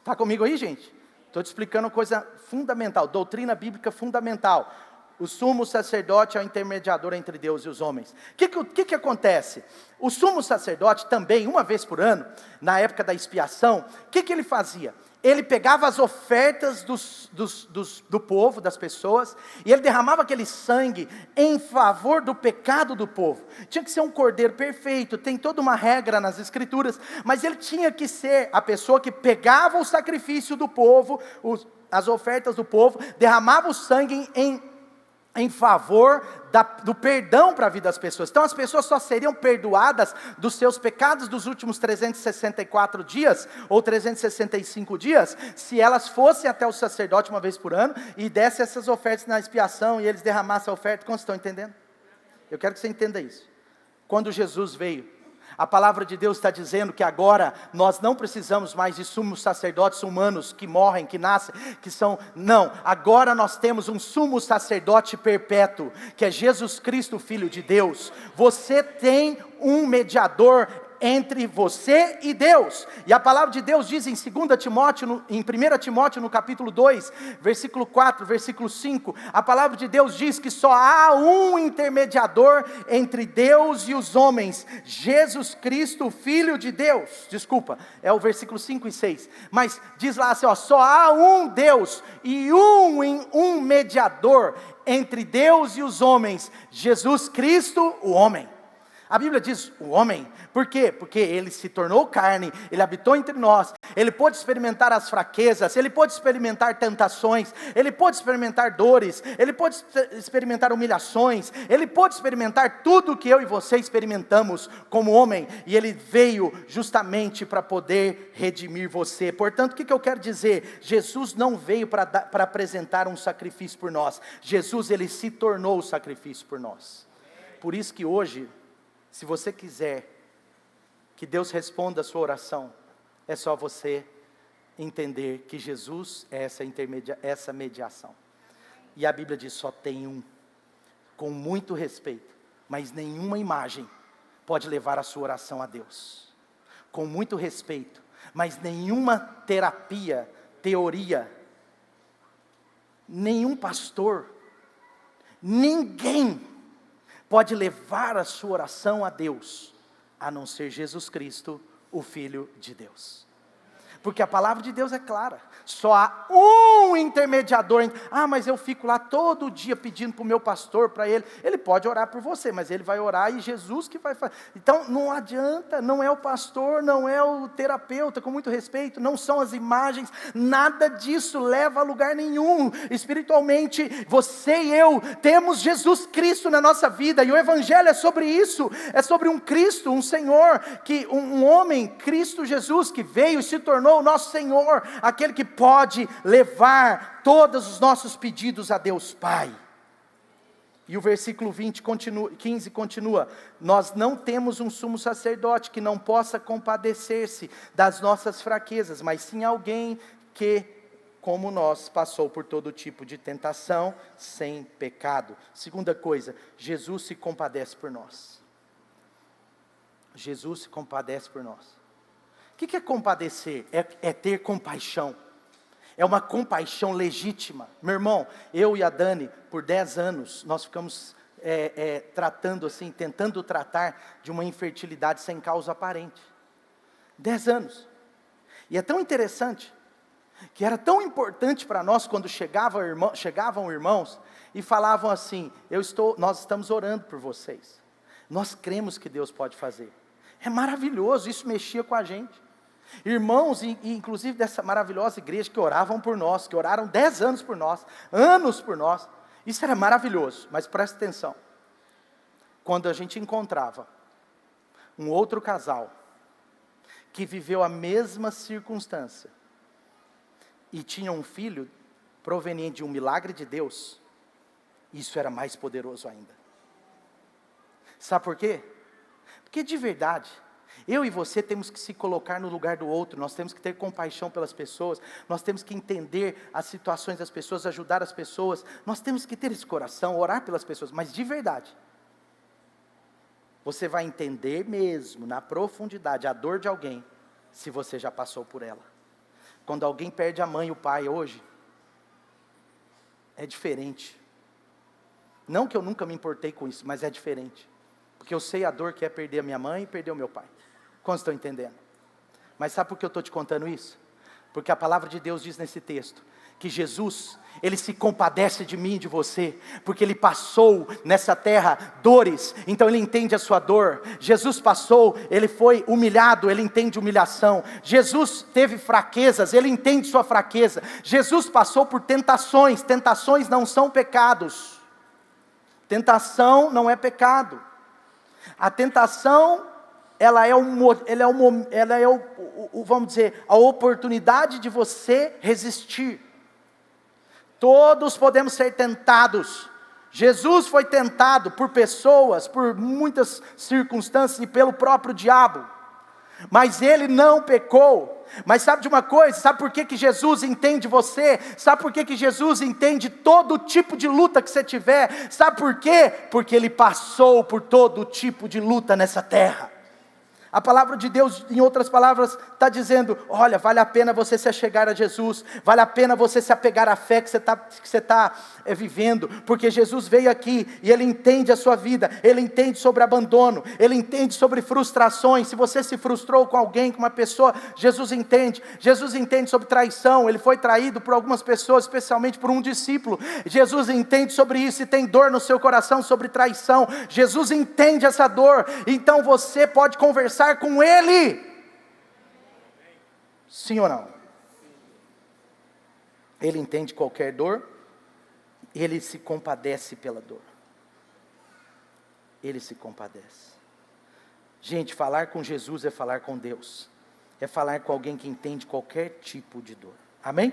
Está comigo aí, gente? Estou te explicando uma coisa fundamental, doutrina bíblica fundamental. O sumo sacerdote é o intermediador entre Deus e os homens. O que acontece? O sumo sacerdote também, uma vez por ano, na época da expiação, o que ele fazia? Ele pegava as ofertas do povo, das pessoas, e ele derramava aquele sangue em favor do pecado do povo. Tinha que ser um cordeiro perfeito, tem toda uma regra nas escrituras, mas ele tinha que ser a pessoa que pegava o sacrifício do povo, as ofertas do povo, derramava o sangue em favor do perdão para a vida das pessoas. Então as pessoas só seriam perdoadas dos seus pecados dos últimos 364 dias, ou 365 dias, se elas fossem até o sacerdote uma vez por ano, e dessem essas ofertas na expiação, e eles derramassem a oferta. Como vocês estão entendendo? Eu quero que você entenda isso. Quando Jesus veio, a palavra de Deus está dizendo que agora nós não precisamos mais de sumos sacerdotes humanos que morrem, que nascem, não, agora nós temos um sumo sacerdote perpétuo, que é Jesus Cristo, Filho de Deus. Você tem um mediador entre você e Deus, e a palavra de Deus diz em 1 Timóteo no capítulo 2, versículo 4, versículo 5, a palavra de Deus diz que só há um intermediador entre Deus e os homens, Jesus Cristo, Filho de Deus. Desculpa, é o versículo 5 e 6, mas diz lá assim, só há um Deus e um mediador entre Deus e os homens, Jesus Cristo, o homem. A Bíblia diz o homem, por quê? Porque ele se tornou carne, ele habitou entre nós, ele pôde experimentar as fraquezas, ele pôde experimentar tentações, ele pôde experimentar dores, ele pôde experimentar humilhações, ele pôde experimentar tudo que eu e você experimentamos como homem, e ele veio justamente para poder redimir você. Portanto, o que eu quero dizer? Jesus não veio para apresentar um sacrifício por nós, Jesus, ele se tornou o sacrifício por nós. Por isso que hoje, se você quiser que Deus responda a sua oração, é só você entender que Jesus é essa mediação. E a Bíblia diz, só tem um, com muito respeito, mas nenhuma imagem pode levar a sua oração a Deus. Com muito respeito, mas nenhuma teoria, nenhum pastor, ninguém pode levar a sua oração a Deus, a não ser Jesus Cristo, o Filho de Deus. Porque a palavra de Deus é clara. Só há um intermediador. Mas eu fico lá todo dia pedindo para o meu pastor, para ele. Ele pode orar por você, mas ele vai orar e Jesus que vai fazer. Então não adianta, não é o pastor, não é o terapeuta, com muito respeito, não são as imagens, nada disso leva a lugar nenhum. Espiritualmente, você e eu temos Jesus Cristo na nossa vida, e o Evangelho é sobre isso, é sobre um Cristo, um Senhor, um homem, Cristo Jesus, que veio e se tornou o nosso Senhor, aquele que pode levar todos os nossos pedidos a Deus Pai. E o versículo 15 continua: nós não temos um sumo sacerdote que não possa compadecer-se das nossas fraquezas, mas sim alguém que, como nós, passou por todo tipo de tentação, sem pecado. Segunda coisa, Jesus se compadece por nós. Jesus se compadece por nós. O que é compadecer? É ter compaixão. É uma compaixão legítima. Meu irmão, eu e a Dani, por 10 anos, nós ficamos tratando assim, tentando tratar de uma infertilidade sem causa aparente. 10 anos. E é tão interessante, que era tão importante para nós, quando chegavam irmãos, e falavam assim: nós estamos orando por vocês. Nós cremos que Deus pode fazer. É maravilhoso, isso mexia com a gente. Irmãos, inclusive dessa maravilhosa igreja, que oravam por nós, que oraram 10 anos por nós, anos por nós, isso era maravilhoso. Mas presta atenção, quando a gente encontrava um outro casal, que viveu a mesma circunstância, e tinha um filho, proveniente de um milagre de Deus, isso era mais poderoso ainda. Sabe por quê? Porque de verdade, eu e você temos que se colocar no lugar do outro, nós temos que ter compaixão pelas pessoas, nós temos que entender as situações das pessoas, ajudar as pessoas, nós temos que ter esse coração, orar pelas pessoas, mas de verdade, você vai entender mesmo, na profundidade, a dor de alguém, se você já passou por ela. Quando alguém perde a mãe e o pai hoje, é diferente. Não que eu nunca me importei com isso, mas é diferente. Porque eu sei a dor que é perder a minha mãe e perder o meu pai. Quantos estão entendendo? Mas sabe por que eu estou te contando isso? Porque a palavra de Deus diz nesse texto, que Jesus, Ele se compadece de mim e de você, porque Ele passou nessa terra dores, então Ele entende a sua dor. Jesus passou, Ele foi humilhado, Ele entende humilhação. Jesus teve fraquezas, Ele entende sua fraqueza. Jesus passou por tentações, tentações não são pecados. Tentação não é pecado. A tentação, vamos dizer, a oportunidade de você resistir. Todos podemos ser tentados. Jesus foi tentado por pessoas, por muitas circunstâncias e pelo próprio diabo. Mas Ele não pecou. Mas sabe de uma coisa? Sabe por que Jesus entende você? Sabe por que Jesus entende todo tipo de luta que você tiver? Sabe por quê? Porque Ele passou por todo tipo de luta nessa terra. A palavra de Deus, em outras palavras, está dizendo: olha, vale a pena você se achegar a Jesus, vale a pena você se apegar à fé que você está vivendo, porque Jesus veio aqui e Ele entende a sua vida, Ele entende sobre abandono, Ele entende sobre frustrações. Se você se frustrou com alguém, com uma pessoa, Jesus entende sobre traição. Ele foi traído por algumas pessoas, especialmente por um discípulo. Jesus entende sobre isso e tem dor no seu coração sobre traição. Jesus entende essa dor, então você pode conversar com Ele. Sim ou não? Ele entende qualquer dor, Ele se compadece pela dor. Ele se compadece. Gente, falar com Jesus é falar com Deus. É falar com alguém que entende qualquer tipo de dor. Amém?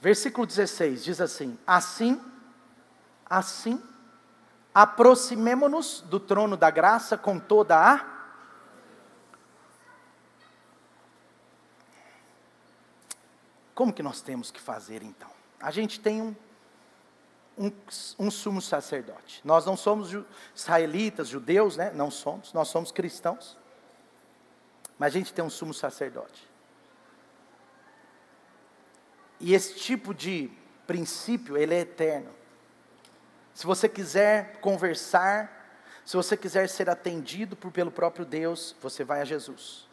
Versículo 16 diz assim: Assim, aproximemo-nos do trono da graça com toda a... Como que nós temos que fazer então? A gente tem um sumo sacerdote. Nós não somos israelitas, judeus, né? Não somos, nós somos cristãos. Mas a gente tem um sumo sacerdote. E esse tipo de princípio, ele é eterno. Se você quiser conversar, se você quiser ser atendido pelo próprio Deus, você vai a Jesus.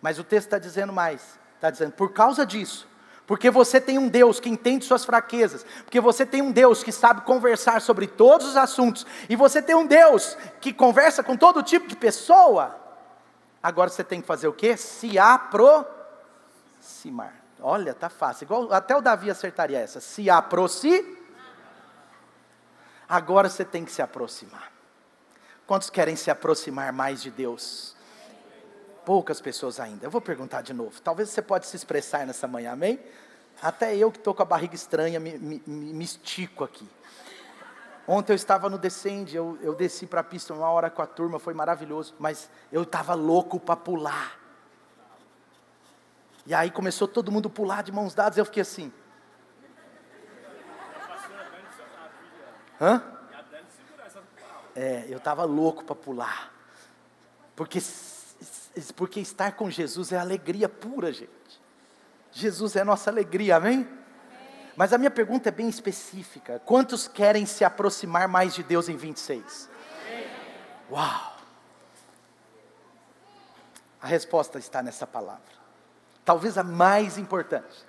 Mas o texto está dizendo mais. Está dizendo, por causa disso, porque você tem um Deus que entende suas fraquezas, porque você tem um Deus que sabe conversar sobre todos os assuntos, e você tem um Deus que conversa com todo tipo de pessoa, agora você tem que fazer o quê? Se aproximar. Olha, tá fácil, igual até o Davi acertaria essa, se aproximar. Agora você tem que se aproximar. Quantos querem se aproximar mais de Deus? Poucas pessoas ainda. Eu vou perguntar de novo. Talvez você pode se expressar nessa manhã, amém? Até eu que estou com a barriga estranha, me estico aqui. Ontem eu estava no Descende, eu desci para a pista 1 hora com a turma, foi maravilhoso. Mas eu estava louco para pular. E aí começou todo mundo a pular de mãos dadas, eu fiquei assim. Hã? Eu estava louco para pular. Porque estar com Jesus é alegria pura, gente. Jesus é a nossa alegria, amém? Mas a minha pergunta é bem específica. Quantos querem se aproximar mais de Deus em 26? Uau! A resposta está nessa palavra. Talvez a mais importante.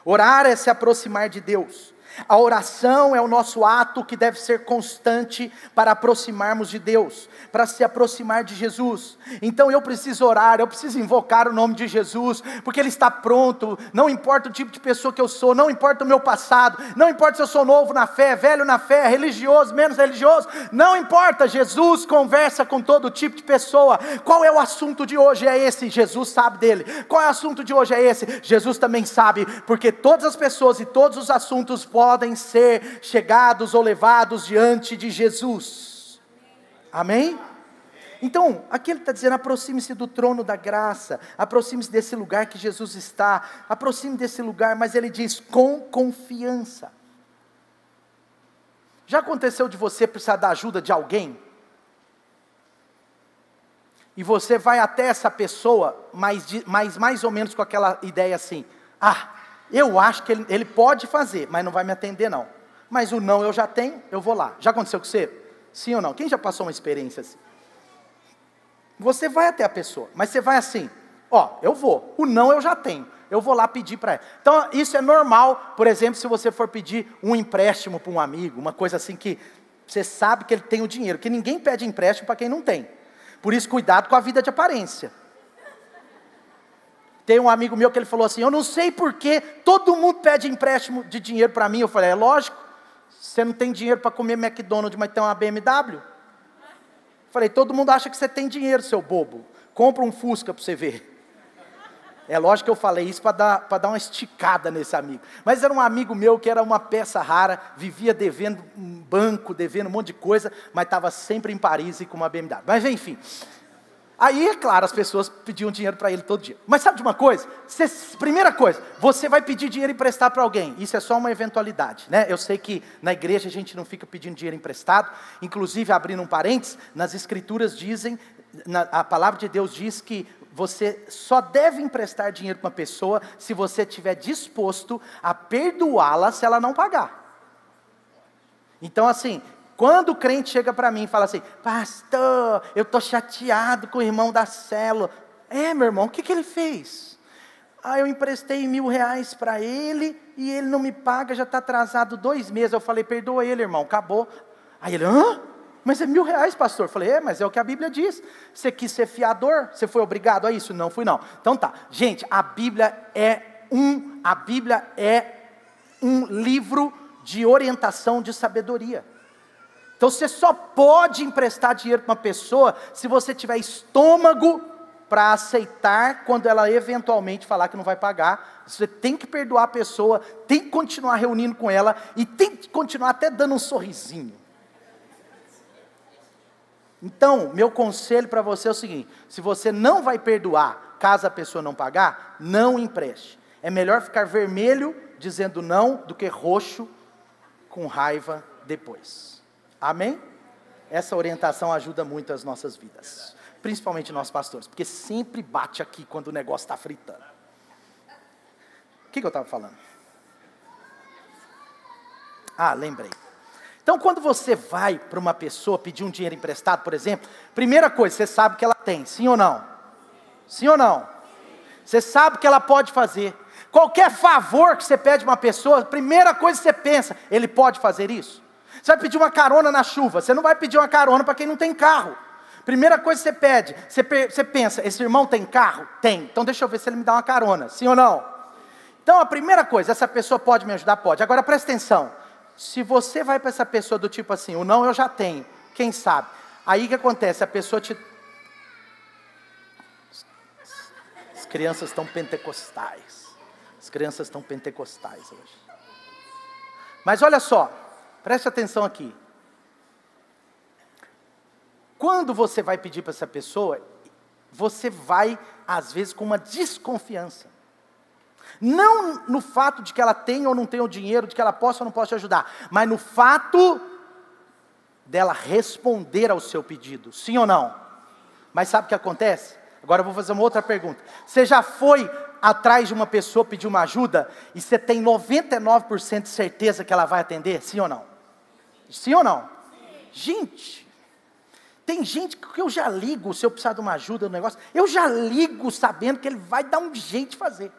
Orar é se aproximar de Deus. A oração é o nosso ato que deve ser constante para aproximarmos de Deus, para se aproximar de Jesus. Então eu preciso orar, eu preciso invocar o nome de Jesus, porque Ele está pronto, não importa o tipo de pessoa que eu sou, não importa o meu passado, não importa se eu sou novo na fé, velho na fé, religioso, menos religioso, não importa, Jesus conversa com todo tipo de pessoa. Qual é o assunto de hoje? É esse, Jesus sabe dele. Qual é o assunto de hoje? É esse, Jesus também sabe, porque todas as pessoas e todos os assuntos podem ser chegados ou levados diante de Jesus. Amém? Então, aqui ele está dizendo, aproxime-se do trono da graça, aproxime-se desse lugar que Jesus está, aproxime desse lugar, mas ele diz, com confiança. Já aconteceu de você precisar da ajuda de alguém? E você vai até essa pessoa, mas mais ou menos com aquela ideia assim, eu acho que ele pode fazer, mas não vai me atender não. Mas o não eu já tenho, eu vou lá. Já aconteceu com você? Sim ou não? Quem já passou uma experiência assim? Você vai até a pessoa, mas você vai assim, eu vou. O não eu já tenho, eu vou lá pedir para ela. Então isso é normal, por exemplo, se você for pedir um empréstimo para um amigo, uma coisa assim que você sabe que ele tem o dinheiro, que ninguém pede empréstimo para quem não tem. Por isso cuidado com a vida de aparência. Tem um amigo meu que ele falou assim, eu não sei porque todo mundo pede empréstimo de dinheiro para mim. Eu falei, é lógico, você não tem dinheiro para comer McDonald's, mas tem uma BMW. Eu falei, todo mundo acha que você tem dinheiro, seu bobo. Compra um Fusca para você ver. É lógico que eu falei isso para dar uma esticada nesse amigo. Mas era um amigo meu que era uma peça rara, vivia devendo um banco, devendo um monte de coisa, mas estava sempre em Paris e com uma BMW. Mas enfim... Aí, é claro, as pessoas pediam dinheiro para ele todo dia. Mas sabe de uma coisa? Primeira coisa, você vai pedir dinheiro emprestado para alguém. Isso é só uma eventualidade, né? Eu sei que na igreja a gente não fica pedindo dinheiro emprestado. Inclusive, abrindo um parênteses, nas escrituras dizem, a palavra de Deus diz que você só deve emprestar dinheiro para uma pessoa se você estiver disposto a perdoá-la se ela não pagar. Então assim... Quando o crente chega para mim e fala assim, pastor, eu estou chateado com o irmão da célula. Meu irmão, o que ele fez? Eu emprestei R$1.000 para ele e ele não me paga, já está atrasado 2 meses. Eu falei, perdoa ele, irmão, acabou. Aí ele, mas é R$1.000, pastor. Eu falei, mas é o que a Bíblia diz. Você quis ser fiador? Você foi obrigado a isso? Não fui não. Então tá, gente, a Bíblia é um livro de orientação de sabedoria. Então você só pode emprestar dinheiro para uma pessoa se você tiver estômago para aceitar quando ela eventualmente falar que não vai pagar. Você tem que perdoar a pessoa, tem que continuar reunindo com ela e tem que continuar até dando um sorrisinho. Então, meu conselho para você é o seguinte, se você não vai perdoar caso a pessoa não pagar, não empreste. É melhor ficar vermelho dizendo não do que roxo com raiva depois. Amém? Essa orientação ajuda muito as nossas vidas. Principalmente nós pastores. Porque sempre bate aqui quando o negócio está fritando. O que eu estava falando? Lembrei. Então quando você vai para uma pessoa pedir um dinheiro emprestado, por exemplo. Primeira coisa, você sabe que ela tem. Sim ou não? Sim ou não? Você sabe que ela pode fazer. Qualquer favor que você pede uma pessoa, a primeira coisa que você pensa, ele pode fazer isso? Você vai pedir uma carona na chuva, você não vai pedir uma carona para quem não tem carro. Primeira coisa que você pede, você pensa, esse irmão tem carro? Tem, então deixa eu ver se ele me dá uma carona, sim ou não? Então a primeira coisa, essa pessoa pode me ajudar? Pode. Agora presta atenção, se você vai para essa pessoa do tipo assim, o não eu já tenho, quem sabe? Aí o que acontece? A pessoa te... As crianças estão pentecostais. As crianças estão pentecostais hoje. Mas olha só, preste atenção aqui. Quando você vai pedir para essa pessoa, você vai, às vezes, com uma desconfiança. Não no fato de que ela tem ou não tem o dinheiro, de que ela possa ou não possa te ajudar, mas no fato dela responder ao seu pedido, sim ou não? Mas sabe o que acontece? Agora eu vou fazer uma outra pergunta. Você já foi atrás de uma pessoa pedir uma ajuda e você tem 99% de certeza que ela vai atender, sim ou não? Sim ou não? Gente, tem gente que eu já ligo, se eu precisar de uma ajuda no negócio, eu já ligo sabendo que ele vai dar um jeito de fazer.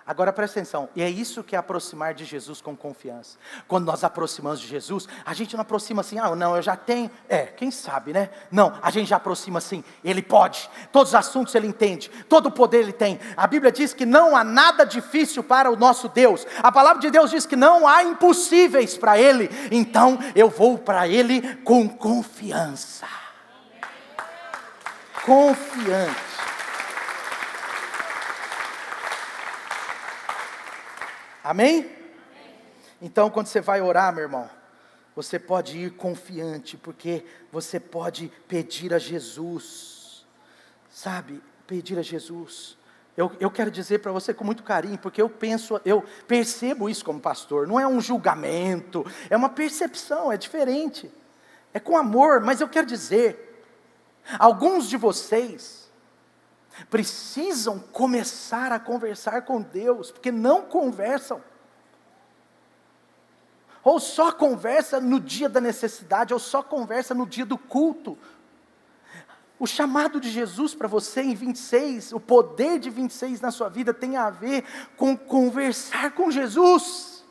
Agora presta atenção, e é isso que é aproximar de Jesus com confiança. Quando nós aproximamos de Jesus, a gente não aproxima assim, não, eu já tenho, quem sabe, né? Não, a gente já aproxima assim, Ele pode, todos os assuntos Ele entende, todo o poder Ele tem. A Bíblia diz que não há nada difícil para o nosso Deus. A palavra de Deus diz que não há impossíveis para Ele. Então eu vou para Ele com confiança. Confiante. Amém? Então quando você vai orar, meu irmão, você pode ir confiante, porque você pode pedir a Jesus, sabe, pedir a Jesus. Eu quero dizer para você com muito carinho, porque eu percebo isso como pastor, não é um julgamento, é uma percepção, é diferente, é com amor, mas eu quero dizer, alguns de vocês precisam começar a conversar com Deus, porque não conversam, ou só conversa no dia da necessidade, ou só conversa no dia do culto. O chamado de Jesus para você em 26, o poder de 26 na sua vida tem a ver com conversar com Jesus.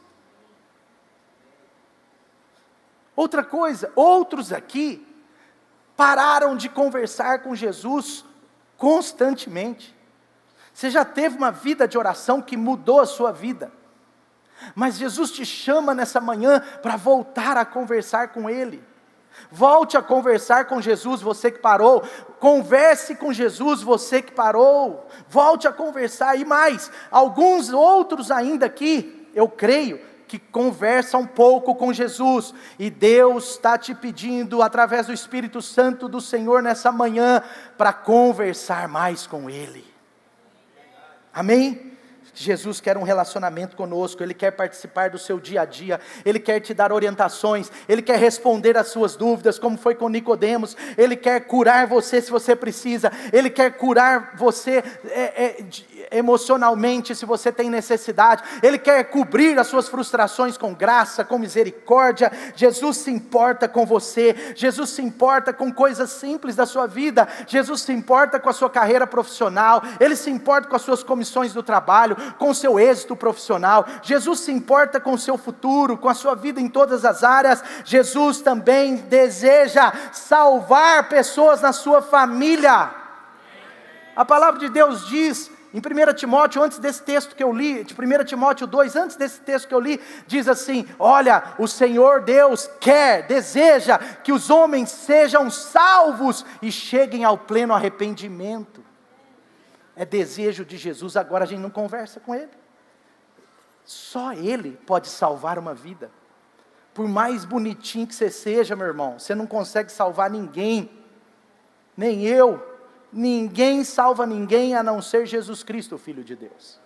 Outra coisa, outros aqui pararam de conversar com Jesus constantemente. Você já teve uma vida de oração que mudou a sua vida, mas Jesus te chama nessa manhã para voltar a conversar com Ele. Volte a conversar com Jesus, você que parou. Converse com Jesus, você que parou. Volte a conversar, e mais, alguns outros ainda aqui, eu creio, que conversa um pouco com Jesus, e Deus está te pedindo, através do Espírito Santo do Senhor nessa manhã, para conversar mais com Ele. Amém? Jesus quer um relacionamento conosco, Ele quer participar do seu dia a dia, Ele quer te dar orientações, Ele quer responder às suas dúvidas, como foi com Nicodemos, Ele quer curar você se você precisa, Ele quer curar você emocionalmente se você tem necessidade, Ele quer cobrir as suas frustrações com graça, com misericórdia. Jesus se importa com você, Jesus se importa com coisas simples da sua vida, Jesus se importa com a sua carreira profissional, Ele se importa com as suas comissões do trabalho, com o seu êxito profissional. Jesus se importa com o seu futuro, com a sua vida em todas as áreas. Jesus também deseja salvar pessoas na sua família. A palavra de Deus diz em 1 Timóteo, antes desse texto que eu li, de 1 Timóteo 2, antes desse texto que eu li, diz assim: olha, o Senhor Deus deseja que os homens sejam salvos e cheguem ao pleno arrependimento. É desejo de Jesus. Agora a gente não conversa com Ele. Só Ele pode salvar uma vida. Por mais bonitinho que você seja, meu irmão, você não consegue salvar ninguém, nem eu. Ninguém salva ninguém a não ser Jesus Cristo, o Filho de Deus.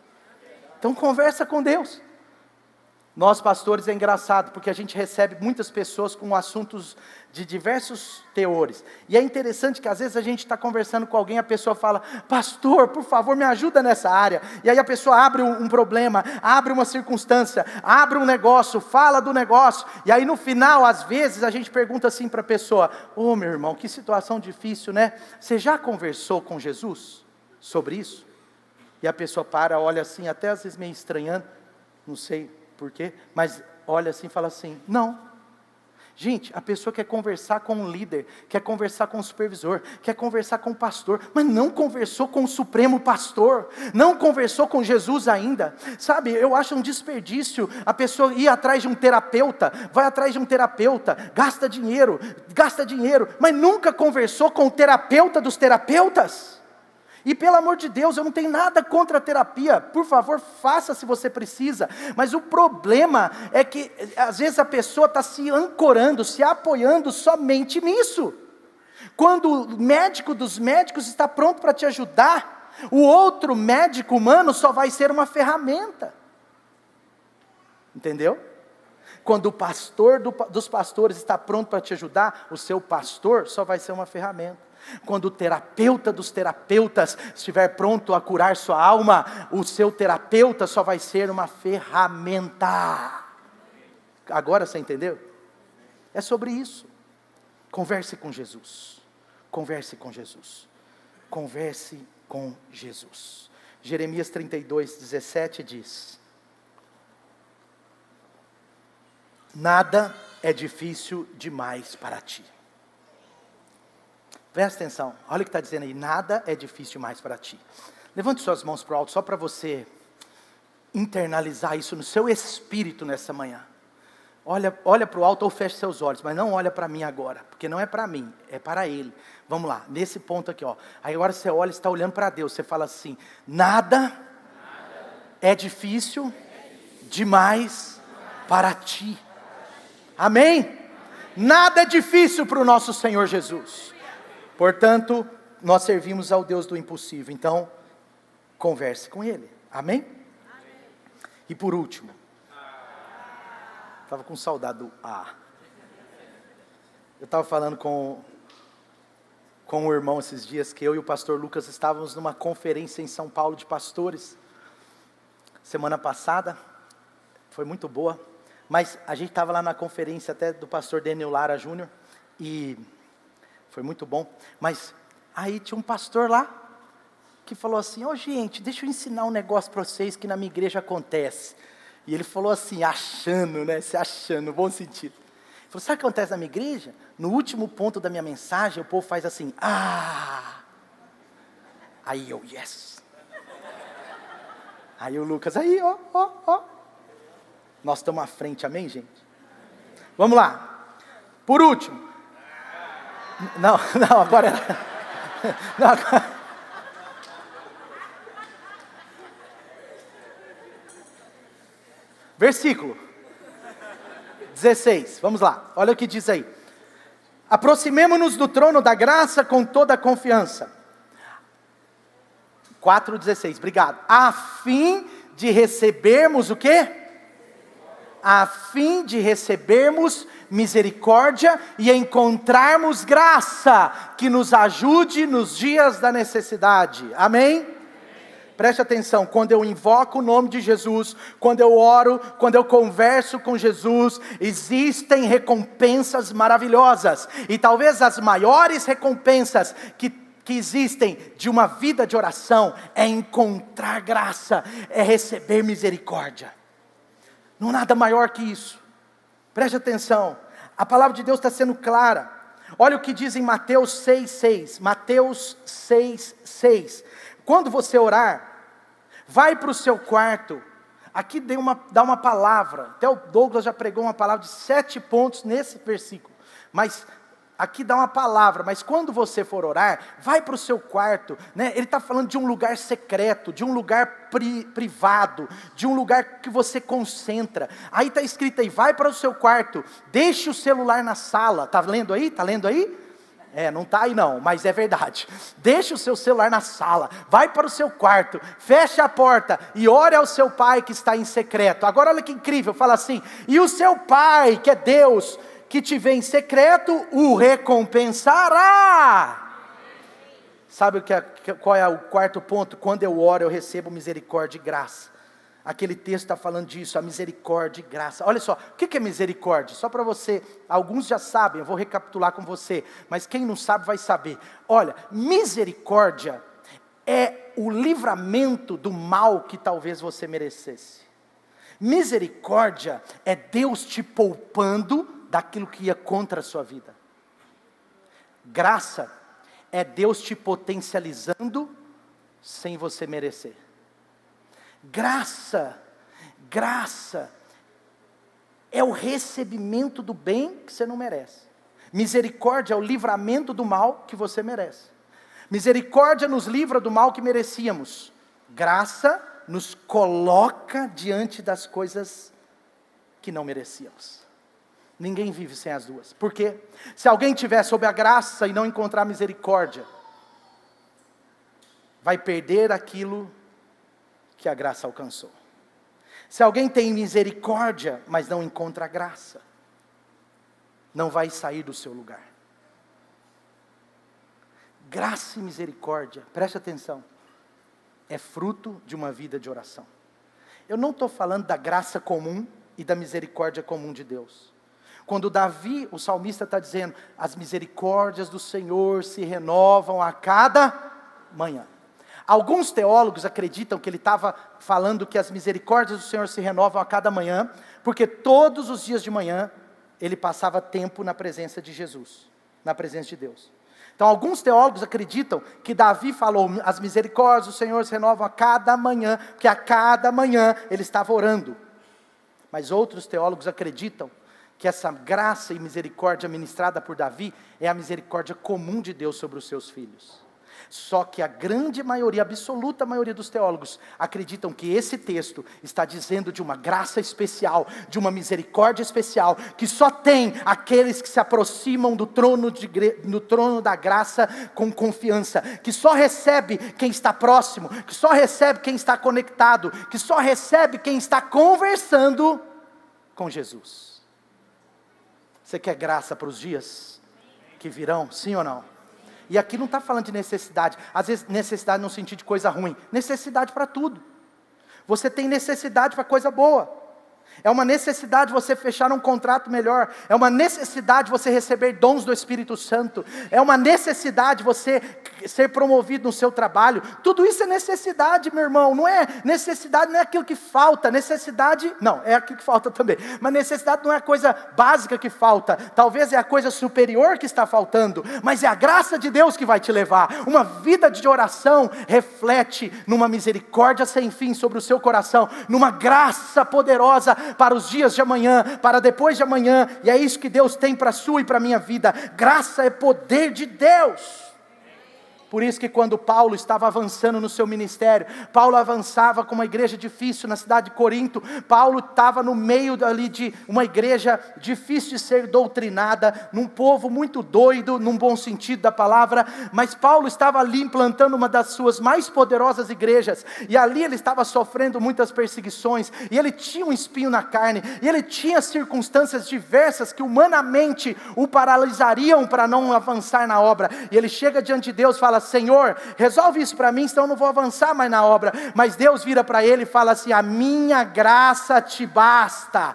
Então conversa com Deus. Nós pastores é engraçado, porque a gente recebe muitas pessoas com assuntos de diversos teores, e é interessante que às vezes a gente está conversando com alguém, a pessoa fala: pastor, por favor me ajuda nessa área, e aí a pessoa abre um problema, abre uma circunstância, abre um negócio, fala do negócio, e aí no final às vezes a gente pergunta assim para a pessoa: meu irmão, que situação difícil, né? Você já conversou com Jesus? sobre isso? E a pessoa para, olha assim, até às vezes meio estranhando, não sei porquê, mas olha assim e fala assim, não. Gente, a pessoa quer conversar com um líder, quer conversar com o supervisor, quer conversar com o pastor, mas não conversou com o supremo pastor, não conversou com Jesus ainda, sabe, eu acho um desperdício a pessoa ir atrás de um terapeuta, vai atrás de um terapeuta, gasta dinheiro, mas nunca conversou com o terapeuta dos terapeutas. E pelo amor de Deus, eu não tenho nada contra a terapia, por favor, faça se você precisa, mas o problema é que às vezes a pessoa está se ancorando, se apoiando somente nisso, quando o médico dos médicos está pronto para te ajudar, o outro médico humano só vai ser uma ferramenta, entendeu? Quando o pastor dos pastores está pronto para te ajudar, o seu pastor só vai ser uma ferramenta. Quando o terapeuta dos terapeutas estiver pronto a curar sua alma, o seu terapeuta só vai ser uma ferramenta. Agora você entendeu? É sobre isso. Converse com Jesus. Converse com Jesus. Converse com Jesus. Jeremias 32:17 diz: nada é difícil demais para ti. Presta atenção, olha o que está dizendo aí, nada é difícil demais para ti. Levante suas mãos para o alto, só para você internalizar isso no seu espírito nessa manhã. Olha para o alto ou feche seus olhos, mas não olha para mim agora, porque não é para mim, é para Ele. Vamos lá, nesse ponto aqui, ó. Aí agora você olha e está olhando para Deus, você fala assim, nada é difícil demais para ti. Amém? Nada é difícil para o nosso Senhor Jesus. Portanto, nós servimos ao Deus do impossível. Então, converse com Ele. Amém? E por último, estava com saudade do eu estava falando com o irmão esses dias, que eu e o pastor Lucas estávamos numa conferência em São Paulo de pastores, semana passada, foi muito boa, mas a gente estava lá na conferência até do pastor Daniel Lara Júnior, e foi muito bom, mas aí tinha um pastor lá, que falou assim, gente, deixa eu ensinar um negócio para vocês que na minha igreja acontece. E ele falou assim, achando, né, se achando, no bom sentido. Ele falou, sabe o que acontece na minha igreja? No último ponto da minha mensagem, o povo faz assim, Aí eu, yes. Aí o Lucas, aí, ó. Nós estamos à frente, amém, gente? Vamos lá. Por último. Não, agora... Não, agora... Versículo 16, vamos lá, olha o que diz aí. Aproximemo-nos do trono da graça com toda a confiança. 4:16, obrigado. A fim de recebermos o quê? A fim de recebermos misericórdia e encontrarmos graça que nos ajude nos dias da necessidade. Amém? Preste atenção, quando eu invoco o nome de Jesus, quando eu oro, quando eu converso com Jesus, existem recompensas maravilhosas. E talvez as maiores recompensas que existem de uma vida de oração é encontrar graça, é receber misericórdia. Não há nada maior que isso. Preste atenção, a palavra de Deus está sendo clara. Olha o que diz em Mateus 6:6. Mateus 6:6. Quando você orar, vai para o seu quarto. Aqui dá uma palavra. Até o Douglas já pregou uma palavra de 7 pontos nesse versículo. Mas aqui dá uma palavra. Mas quando você for orar, vai para o seu quarto, né? Ele está falando de um lugar secreto, de um lugar privado, de um lugar que você concentra. Aí está escrito aí, vai para o seu quarto, deixe o celular na sala. Está lendo aí? Está lendo aí? Não está aí não, mas é verdade. Deixa o seu celular na sala, vai para o seu quarto, fecha a porta e ore ao seu pai que está em secreto. Agora olha que incrível, fala assim, e o seu pai, que é Deus, que te vê em secreto, o recompensará. Sabe qual é o quarto ponto? Quando eu oro eu recebo misericórdia e graça. Aquele texto está falando disso, a misericórdia e graça. Olha só, o que é misericórdia? Só para você, alguns já sabem, eu vou recapitular com você, mas quem não sabe vai saber. Olha, misericórdia é o livramento do mal que talvez você merecesse. Misericórdia é Deus te poupando daquilo que ia contra a sua vida. Graça é Deus te potencializando sem você merecer. Graça é o recebimento do bem que você não merece. Misericórdia é o livramento do mal que você merece. Misericórdia nos livra do mal que merecíamos. Graça nos coloca diante das coisas que não merecíamos. Ninguém vive sem as duas. Por quê? Se alguém estiver sob a graça e não encontrar misericórdia, vai perder aquilo que a graça alcançou. Se alguém tem misericórdia, mas não encontra graça, não vai sair do seu lugar. Graça e misericórdia, preste atenção, é fruto de uma vida de oração. Eu não estou falando da graça comum e da misericórdia comum de Deus. Quando Davi, o salmista está dizendo, as misericórdias do Senhor se renovam a cada manhã. Alguns teólogos acreditam que ele estava falando que as misericórdias do Senhor se renovam a cada manhã, porque todos os dias de manhã ele passava tempo na presença de Jesus, na presença de Deus. Então alguns teólogos acreditam que Davi falou, as misericórdias do Senhor se renovam a cada manhã, que a cada manhã ele estava orando. Mas outros teólogos acreditam que essa graça e misericórdia ministrada por Davi é a misericórdia comum de Deus sobre os seus filhos. Só que a grande maioria, a absoluta maioria dos teólogos acreditam que esse texto está dizendo de uma graça especial, de uma misericórdia especial, que só tem aqueles que se aproximam do trono da graça com confiança, que só recebe quem está próximo, que só recebe quem está conectado, que só recebe quem está conversando com Jesus. Você quer graça para os dias que virão, sim ou não? E aqui não está falando de necessidade, às vezes necessidade no sentido de coisa ruim, necessidade para tudo. Você tem necessidade para coisa boa, é uma necessidade você fechar um contrato melhor, é uma necessidade você receber dons do Espírito Santo, é uma necessidade você ser promovido no seu trabalho. Tudo isso é necessidade, meu irmão. Não é necessidade, não é aquilo que falta. Necessidade, não, é aquilo que falta também, mas necessidade não é a coisa básica que falta, talvez é a coisa superior que está faltando, mas é a graça de Deus que vai te levar. Uma vida de oração reflete numa misericórdia sem fim sobre o seu coração, numa graça poderosa para os dias de amanhã, para depois de amanhã, e é isso que Deus tem para a sua e para a minha vida. Graça é poder de Deus. Por isso que quando Paulo estava avançando no seu ministério, Paulo avançava com uma igreja difícil na cidade de Corinto. Paulo estava no meio ali de uma igreja difícil de ser doutrinada, num povo muito doido, num bom sentido da palavra, mas Paulo estava ali implantando uma das suas mais poderosas igrejas, e ali ele estava sofrendo muitas perseguições, e ele tinha um espinho na carne, e ele tinha circunstâncias diversas que humanamente o paralisariam para não avançar na obra, e ele chega diante de Deus e fala: Senhor, resolve isso para mim, senão eu não vou avançar mais na obra. Mas Deus vira para ele e fala assim: a minha graça te basta,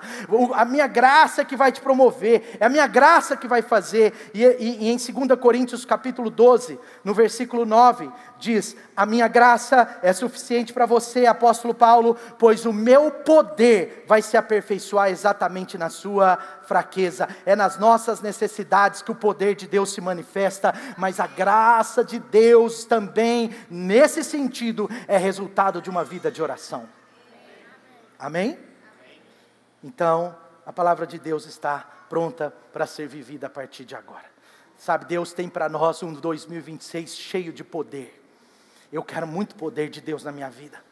a minha graça que vai te promover, é a minha graça que vai fazer. E em 2 Coríntios capítulo 12, no versículo 9, diz: a minha graça é suficiente para você, apóstolo Paulo, pois o meu poder vai se aperfeiçoar exatamente na sua fraqueza. É nas nossas necessidades que o poder de Deus se manifesta, mas a graça de Deus também, nesse sentido, é resultado de uma vida de oração. Amém? Então, a palavra de Deus está pronta para ser vivida a partir de agora. Sabe, Deus tem para nós um 2026 cheio de poder. Eu quero muito poder de Deus na minha vida.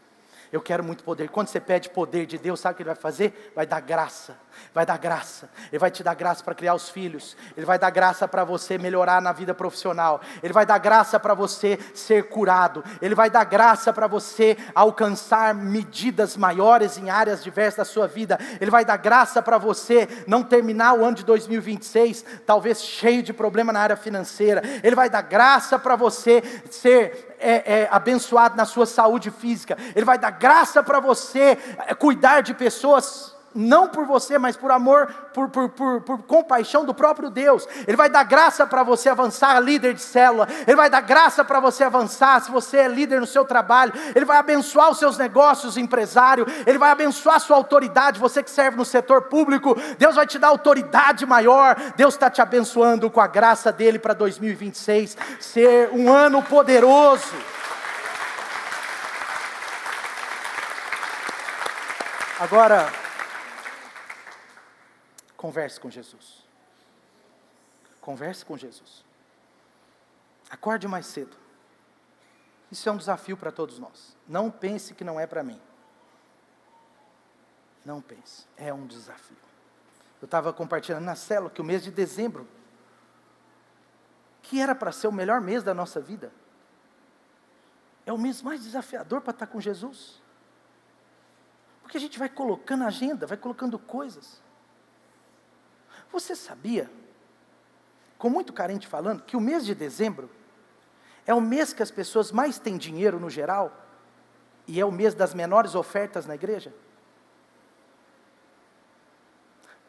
Eu quero muito poder. Quando você pede poder de Deus, sabe o que Ele vai fazer? Vai dar graça. Vai dar graça. Ele vai te dar graça para criar os filhos. Ele vai dar graça para você melhorar na vida profissional. Ele vai dar graça para você ser curado. Ele vai dar graça para você alcançar medidas maiores em áreas diversas da sua vida. Ele vai dar graça para você não terminar o ano de 2026, talvez cheio de problema na área financeira. Ele vai dar graça para você ser abençoado na sua saúde física. Ele vai dar graça para você cuidar de pessoas não por você, mas por amor, por compaixão do próprio Deus. Ele vai dar graça para você avançar, líder de célula. Ele vai dar graça para você avançar, se você é líder no seu trabalho. Ele vai abençoar os seus negócios, empresário. Ele vai abençoar a sua autoridade, você que serve no setor público. Deus vai te dar autoridade maior. Deus está te abençoando com a graça dele para 2026 ser um ano poderoso. Agora, converse com Jesus. Converse com Jesus. Acorde mais cedo. Isso é um desafio para todos nós. Não pense que não é para mim. Não pense. É um desafio. Eu estava compartilhando na célula que o mês de dezembro, que era para ser o melhor mês da nossa vida, é o mês mais desafiador para estar com Jesus. Porque a gente vai colocando agenda, vai colocando coisas. Você sabia, com muito carente falando, que o mês de dezembro é o mês que as pessoas mais têm dinheiro no geral, e é o mês das menores ofertas na igreja?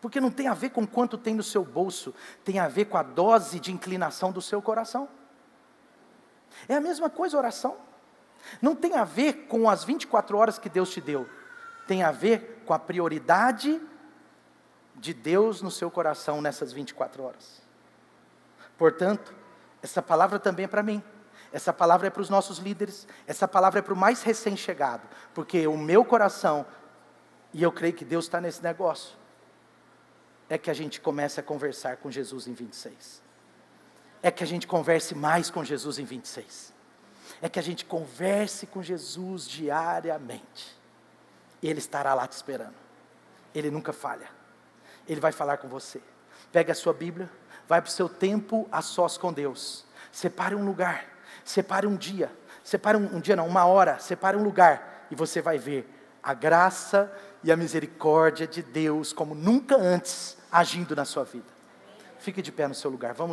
Porque não tem a ver com quanto tem no seu bolso, tem a ver com a dose de inclinação do seu coração. É a mesma coisa a oração. Não tem a ver com as 24 horas que Deus te deu, tem a ver com a prioridade de Deus no seu coração nessas 24 horas. Portanto, essa palavra também é para mim. Essa palavra é para os nossos líderes. Essa palavra é para o mais recém-chegado. Porque o meu coração, e eu creio que Deus está nesse negócio, é que a gente comece a conversar com Jesus em 26. É que a gente converse mais com Jesus em 26. É que a gente converse com Jesus diariamente. Ele estará lá te esperando. Ele nunca falha. Ele vai falar com você. Pega a sua Bíblia, vai para o seu tempo a sós com Deus. Separe um lugar, separe um dia, uma hora, separe um lugar, e você vai ver a graça e a misericórdia de Deus como nunca antes agindo na sua vida. Fique de pé no seu lugar, vamos